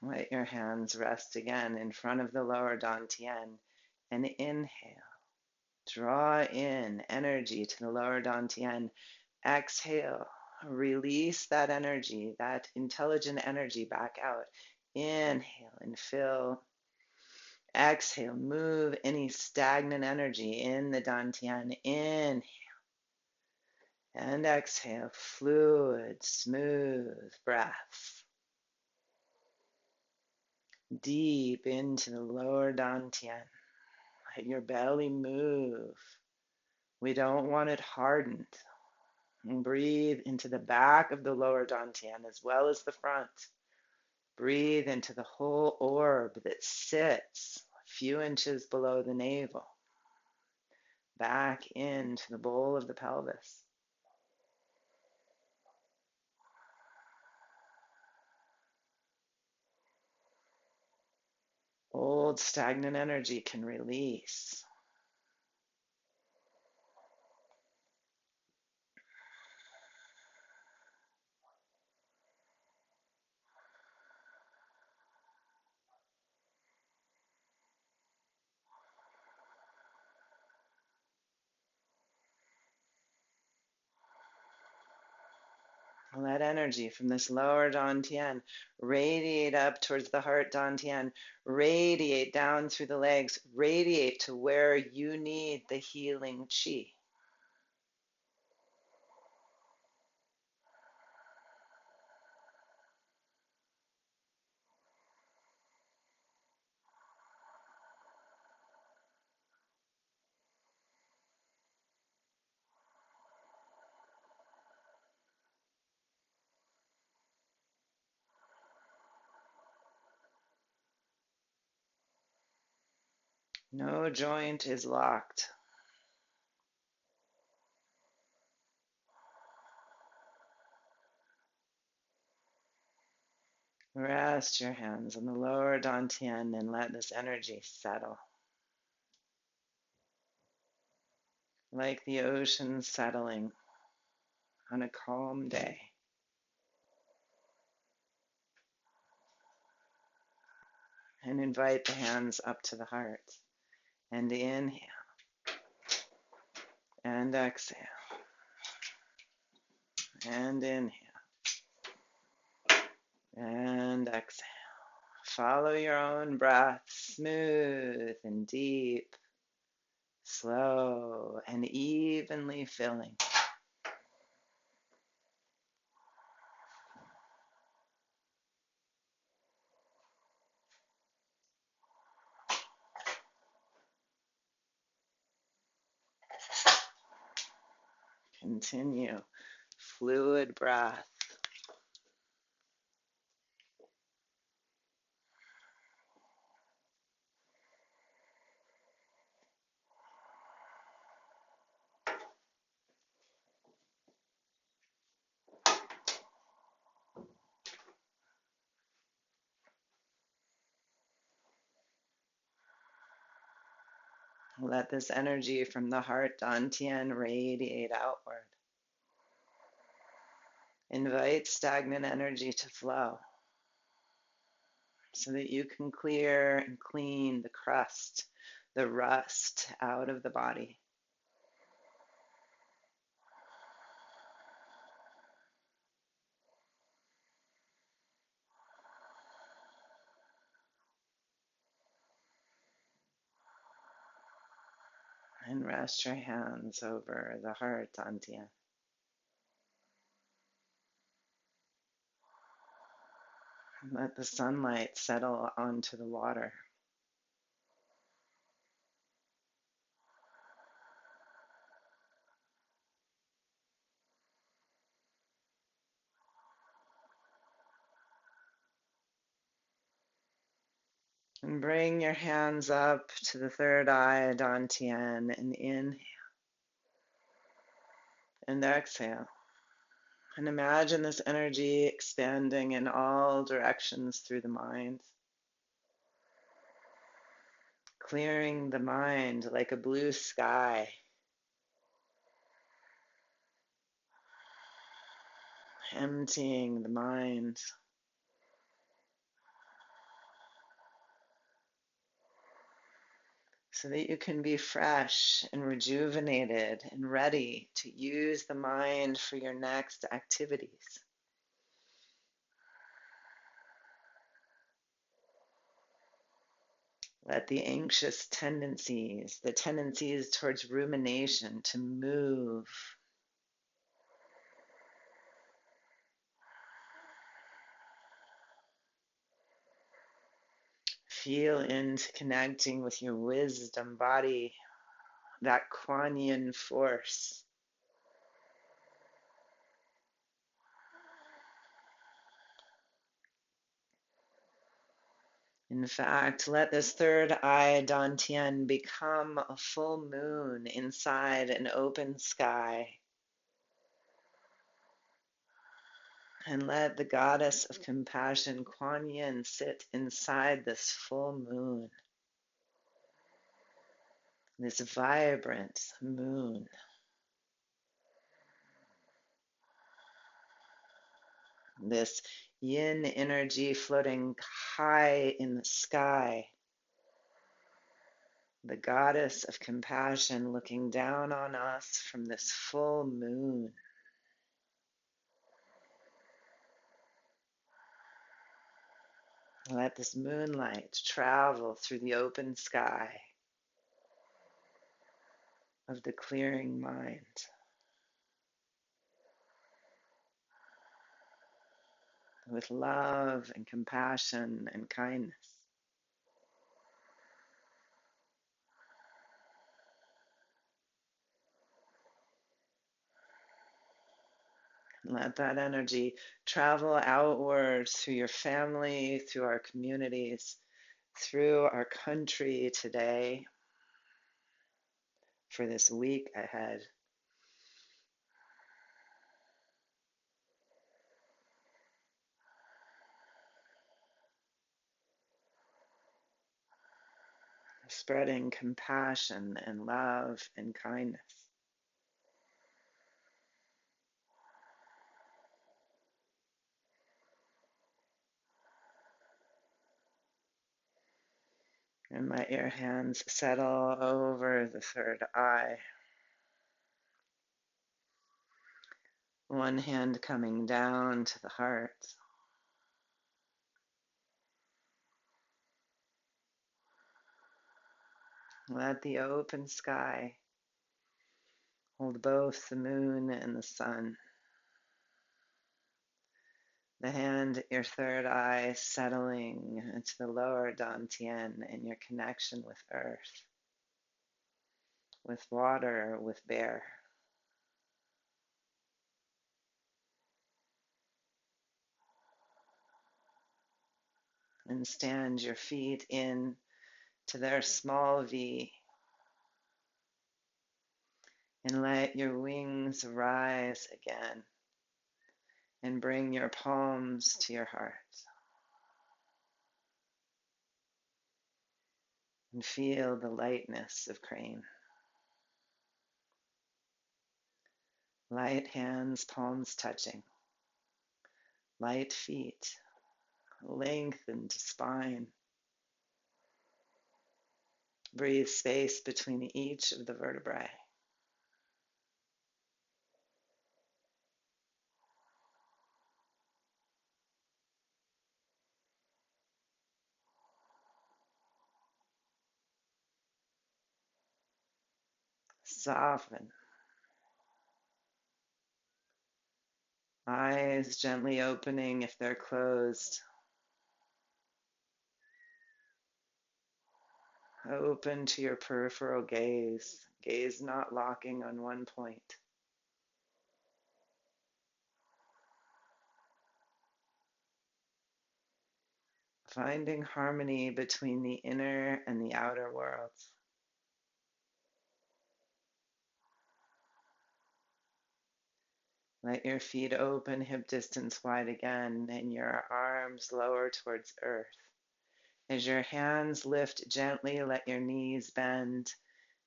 Speaker 1: Let your hands rest again in front of the lower dantian and inhale. Draw in energy to the lower dantian. Exhale. Release that energy, that intelligent energy back out. Inhale and fill. Exhale. Move any stagnant energy in the dantian. Inhale and exhale. Fluid, smooth breath. Deep into the lower dantian. Let your belly move. We don't want it hardened. And breathe into the back of the lower dantian as well as the front. Breathe into the whole orb that sits a few inches below the navel. Back into the bowl of the pelvis. Old stagnant energy can release. Let energy from this lower dantian radiate up towards the heart dantian, radiate down through the legs, radiate to where you need the healing chi. No joint is locked. Rest your hands on the lower dantian and let this energy settle. Like the ocean settling on a calm day. And invite the hands up to the heart. And inhale. And exhale. And inhale. And exhale. Follow your own breath, smooth and deep, slow and evenly filling. Continue. Fluid breath. Let this energy from the heart dantian radiate outward. Invite stagnant energy to flow so that you can clear and clean the crust, the rust out of the body. And rest your hands over the heart dantian. Let the sunlight settle onto the water. And bring your hands up to the third eye dantian and inhale and exhale. And imagine this energy expanding in all directions through the mind, clearing the mind like a blue sky, emptying the mind, so that you can be fresh and rejuvenated and ready to use the mind for your next activities. Let the anxious tendencies, the tendencies towards rumination, to move. Feel into connecting with your wisdom body, that Kuan Yin force. In fact, let this third eye dantian become a full moon inside an open sky. And let the goddess of compassion, Kuan Yin, sit inside this full moon, this vibrant moon. This yin energy floating high in the sky. The goddess of compassion looking down on us from this full moon. Let this moonlight travel through the open sky of the clearing mind. With love and compassion and kindness. Let that energy travel outwards through your family, through our communities, through our country today, for this week ahead. Spreading compassion and love and kindness. And let your hands settle over the third eye. One hand coming down to the heart. Let the open sky hold both the moon and the sun. The hand at your third eye settling into the lower dantian and your connection with earth, with water, with bear. And stand your feet in to their small V. And let your wings rise again. And bring your palms to your heart. And feel the lightness of crane. Light hands, palms touching. Light feet, lengthened spine. Breathe space between each of the vertebrae. Soften. Eyes gently opening if they're closed. Open to your peripheral gaze. Gaze not locking on one point. Finding harmony between the inner and the outer worlds. Let your feet open, hip distance wide again, and your arms lower towards earth. As your hands lift gently, let your knees bend.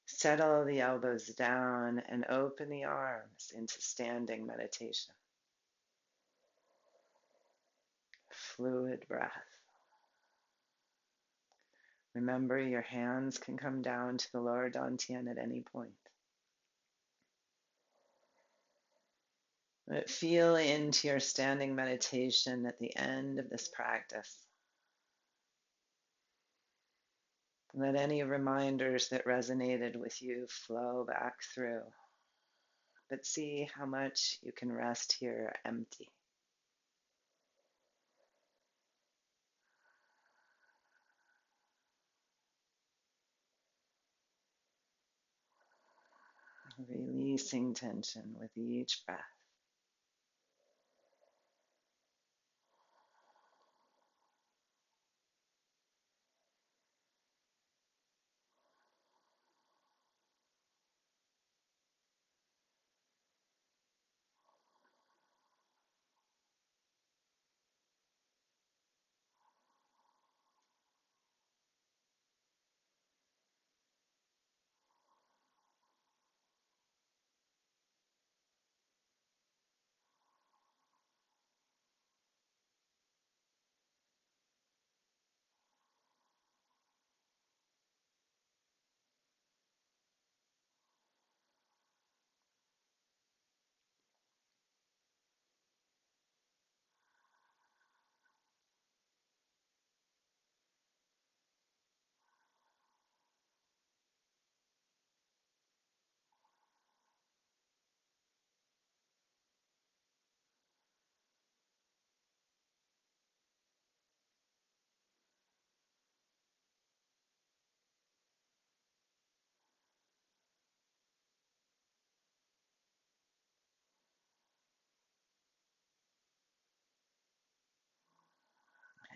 Speaker 1: Settle the elbows down and open the arms into standing meditation. Fluid breath. Remember, your hands can come down to the lower dantian at any point. But feel into your standing meditation at the end of this practice. Let any reminders that resonated with you flow back through. But see how much you can rest here empty. Releasing tension with each breath.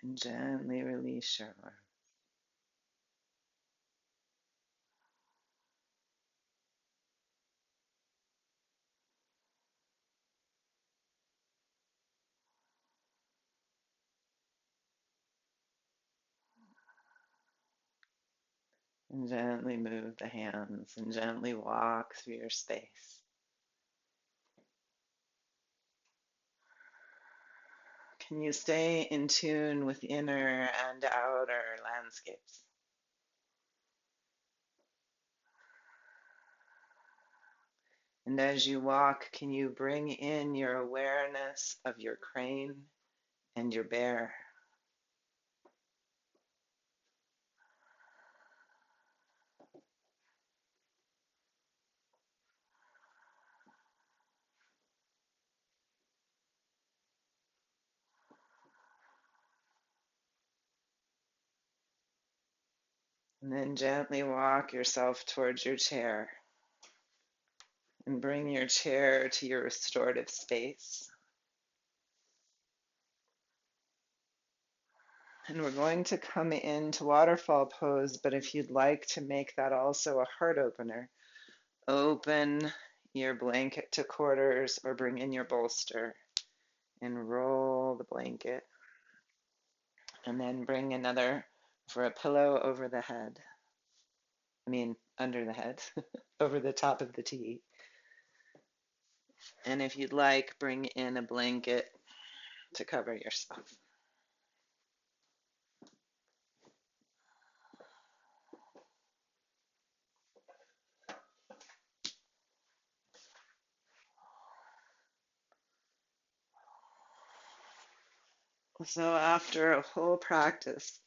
Speaker 1: And gently release your arm. And gently move the hands and gently walk through your space. Can you stay in tune with inner and outer landscapes? And as you walk, can you bring in your awareness of your crane and your bear? And then gently walk yourself towards your chair and bring your chair to your restorative space. And we're going to come into waterfall pose, but if you'd like to make that also a heart opener, open your blanket to quarters or bring in your bolster and roll the blanket. And then bring another for a pillow over the head. Under the head, over the top of the tea. And if you'd like, bring in a blanket to cover yourself. So after a whole practice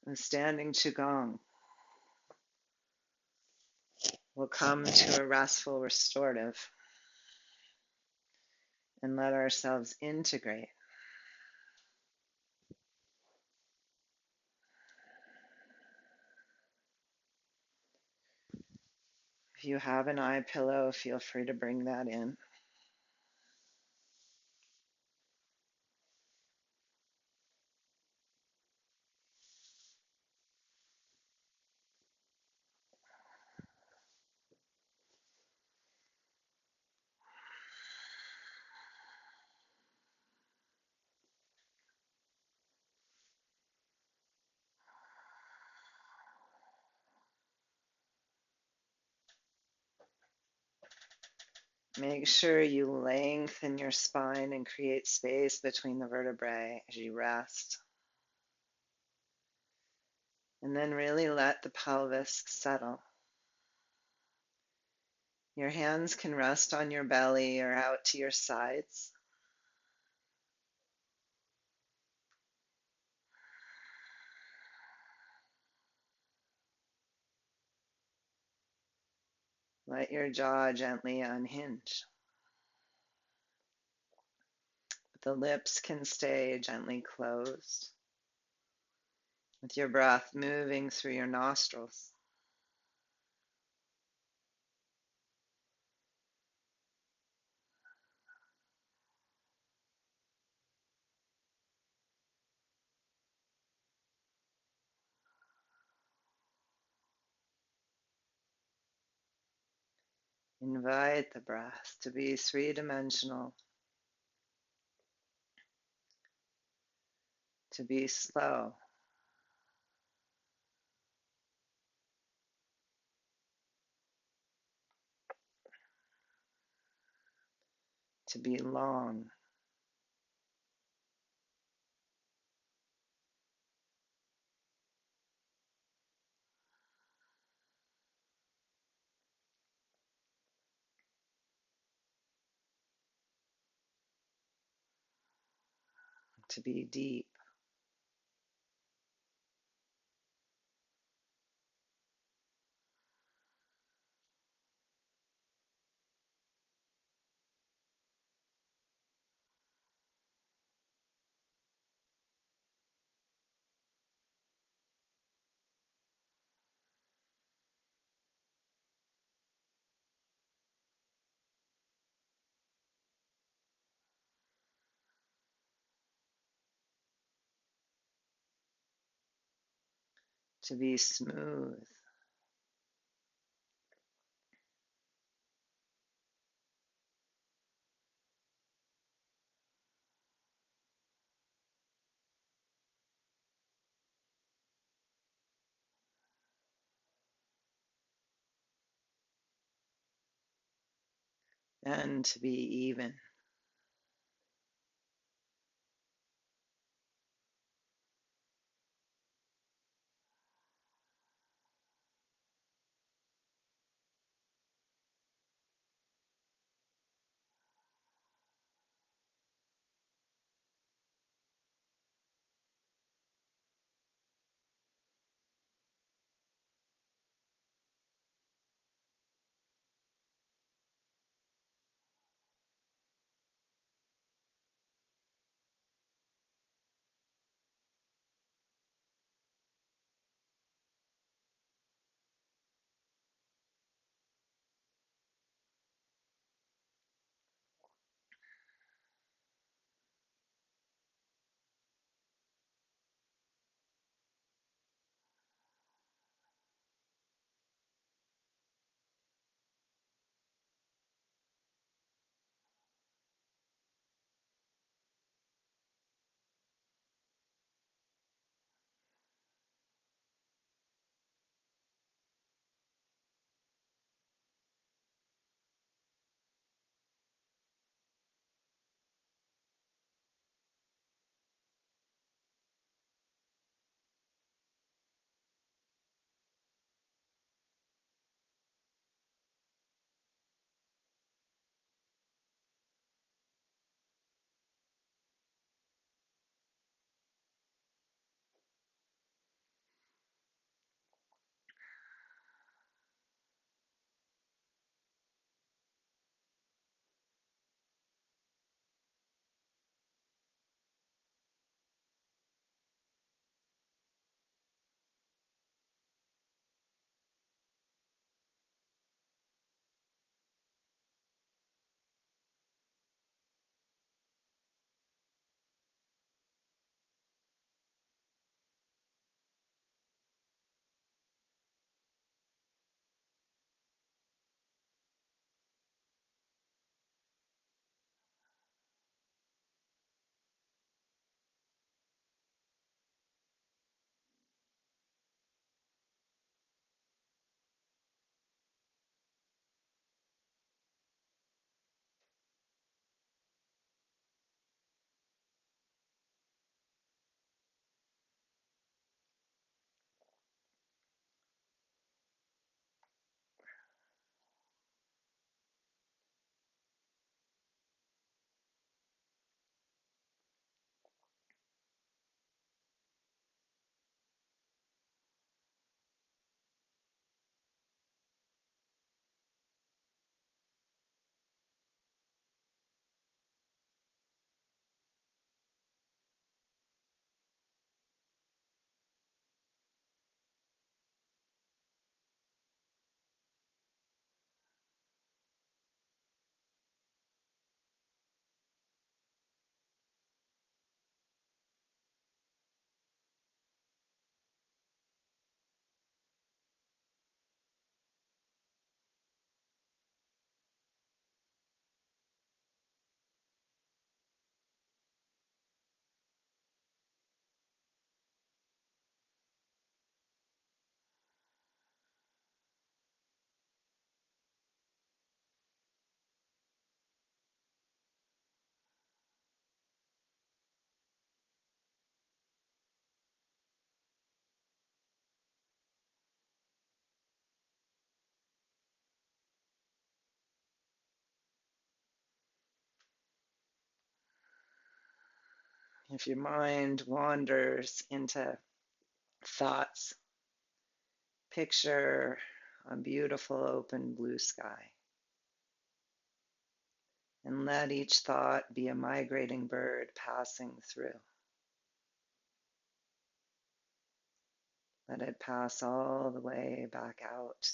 Speaker 1: of standing Qigong, we'll come to a restful restorative and let ourselves integrate. If you have an eye pillow, feel free to bring that in. Make sure you lengthen your spine and create space between the vertebrae as you rest. And then really let the pelvis settle. Your hands can rest on your belly or out to your sides. Let your jaw gently unhinge. The lips can stay gently closed, with your breath moving through your nostrils. Invite the breath to be three-dimensional, to be slow, to be long. To be deep. To be smooth. And to be even. If your mind wanders into thoughts, picture a beautiful open blue sky. And let each thought be a migrating bird passing through. Let it pass all the way back out.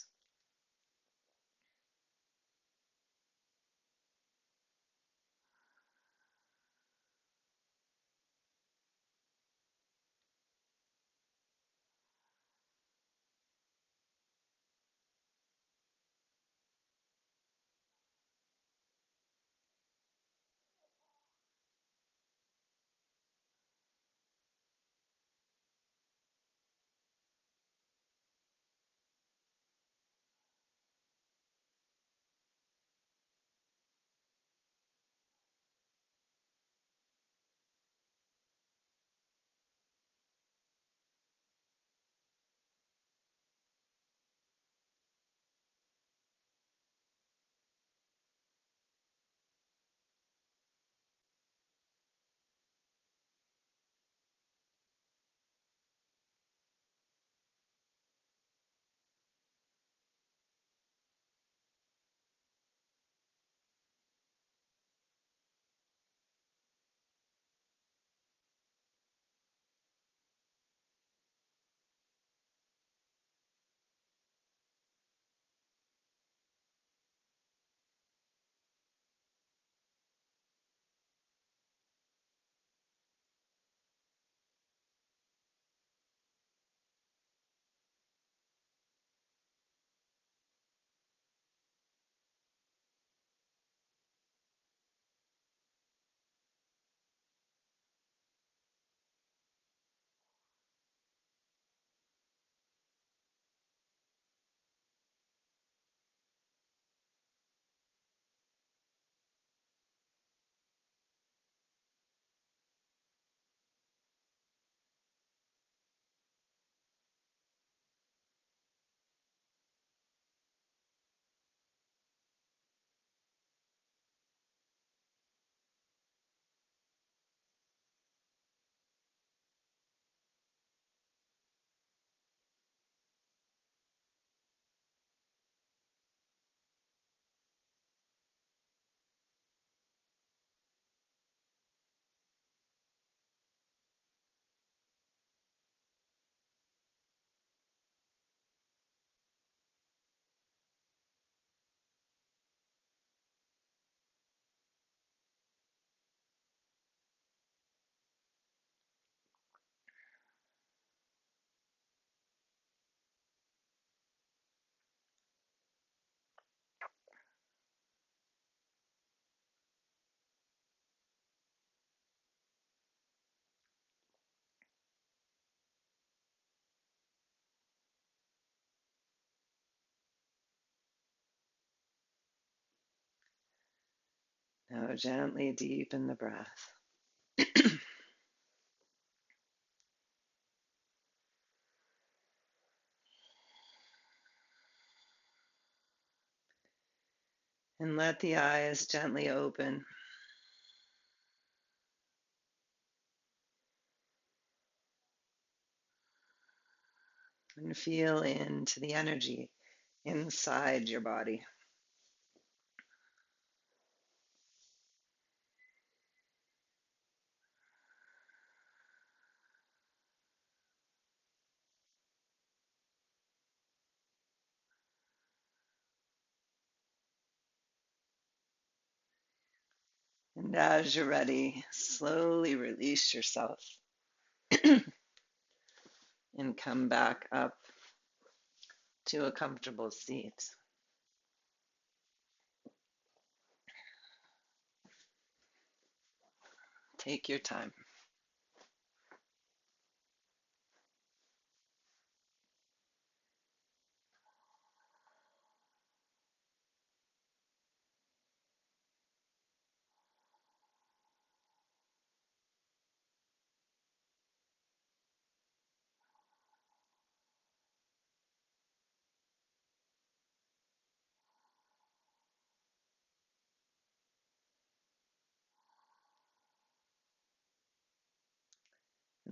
Speaker 1: Now gently deepen the breath. And let the eyes gently open. And feel into the energy inside your body. And as you're ready, slowly release yourself and come back up to a comfortable seat. Take your time.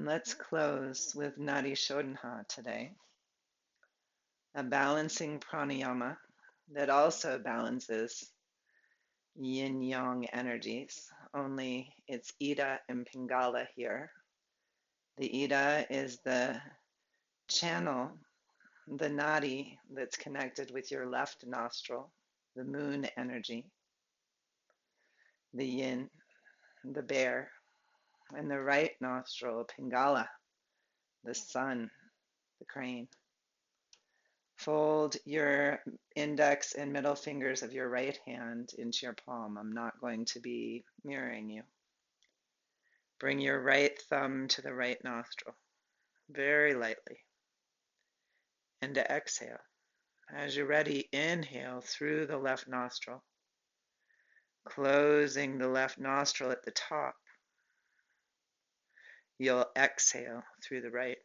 Speaker 1: Let's close with Nadi Shodhana today, a balancing pranayama that also balances yin-yang energies, only it's Ida and Pingala here. The Ida is the channel, the nadi that's connected with your left nostril, the moon energy, the yin, the bear, and the right nostril, Pingala, the sun, the crane. Fold your index and middle fingers of your right hand into your palm. I'm not going to be mirroring you. Bring your right thumb to the right nostril, very lightly. And to exhale. As you're ready, inhale through the left nostril, closing the left nostril at the top. You'll exhale through the right.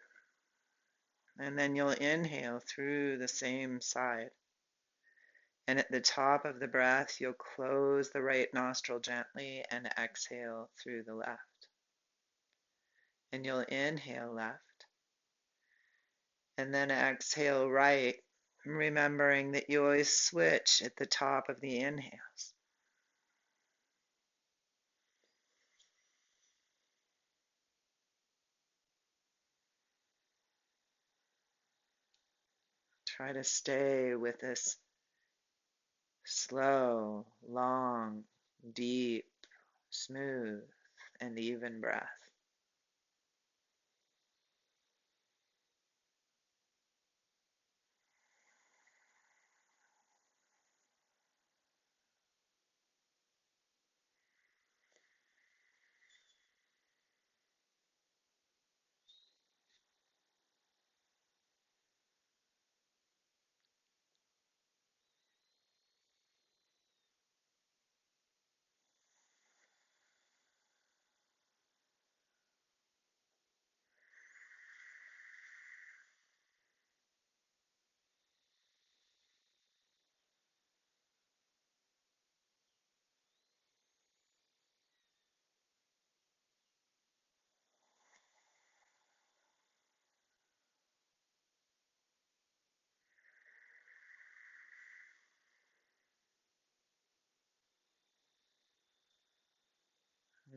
Speaker 1: And then you'll inhale through the same side. And at the top of the breath, you'll close the right nostril gently and exhale through the left. And you'll inhale left. And then exhale right, remembering that you always switch at the top of the inhales. Try to stay with this slow, long, deep, smooth, and even breath.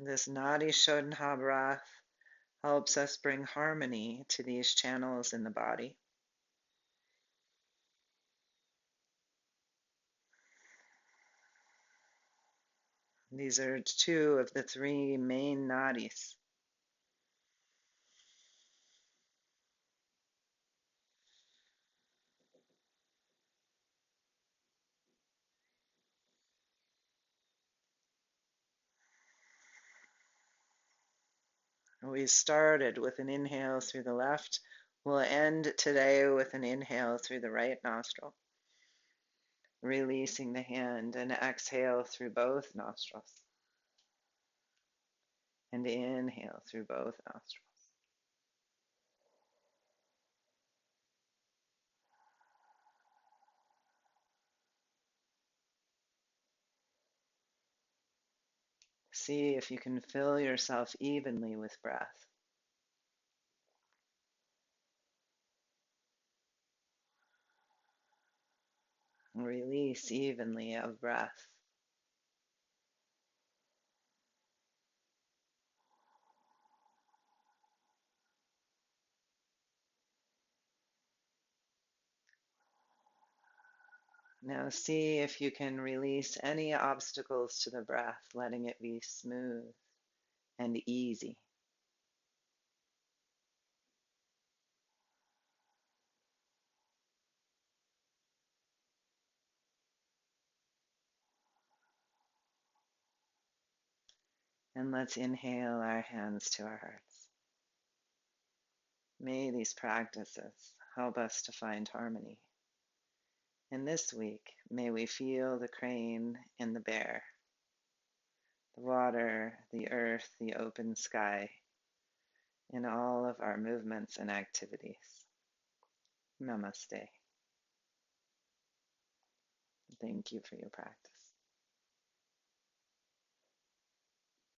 Speaker 1: This Nadi Shodhana breath helps us bring harmony to these channels in the body. These are two of the three main nadis. We started with an inhale through the left. We'll end today with an inhale through the right nostril, releasing the hand, and exhale through both nostrils. And inhale through both nostrils. See if you can fill yourself evenly with breath. Release evenly of breath. Now see if you can release any obstacles to the breath, letting it be smooth and easy. And let's inhale our hands to our hearts. May these practices help us to find harmony. And this week, may we feel the crane and the bear, the water, the earth, the open sky, in all of our movements and activities. Namaste. Thank you for your practice.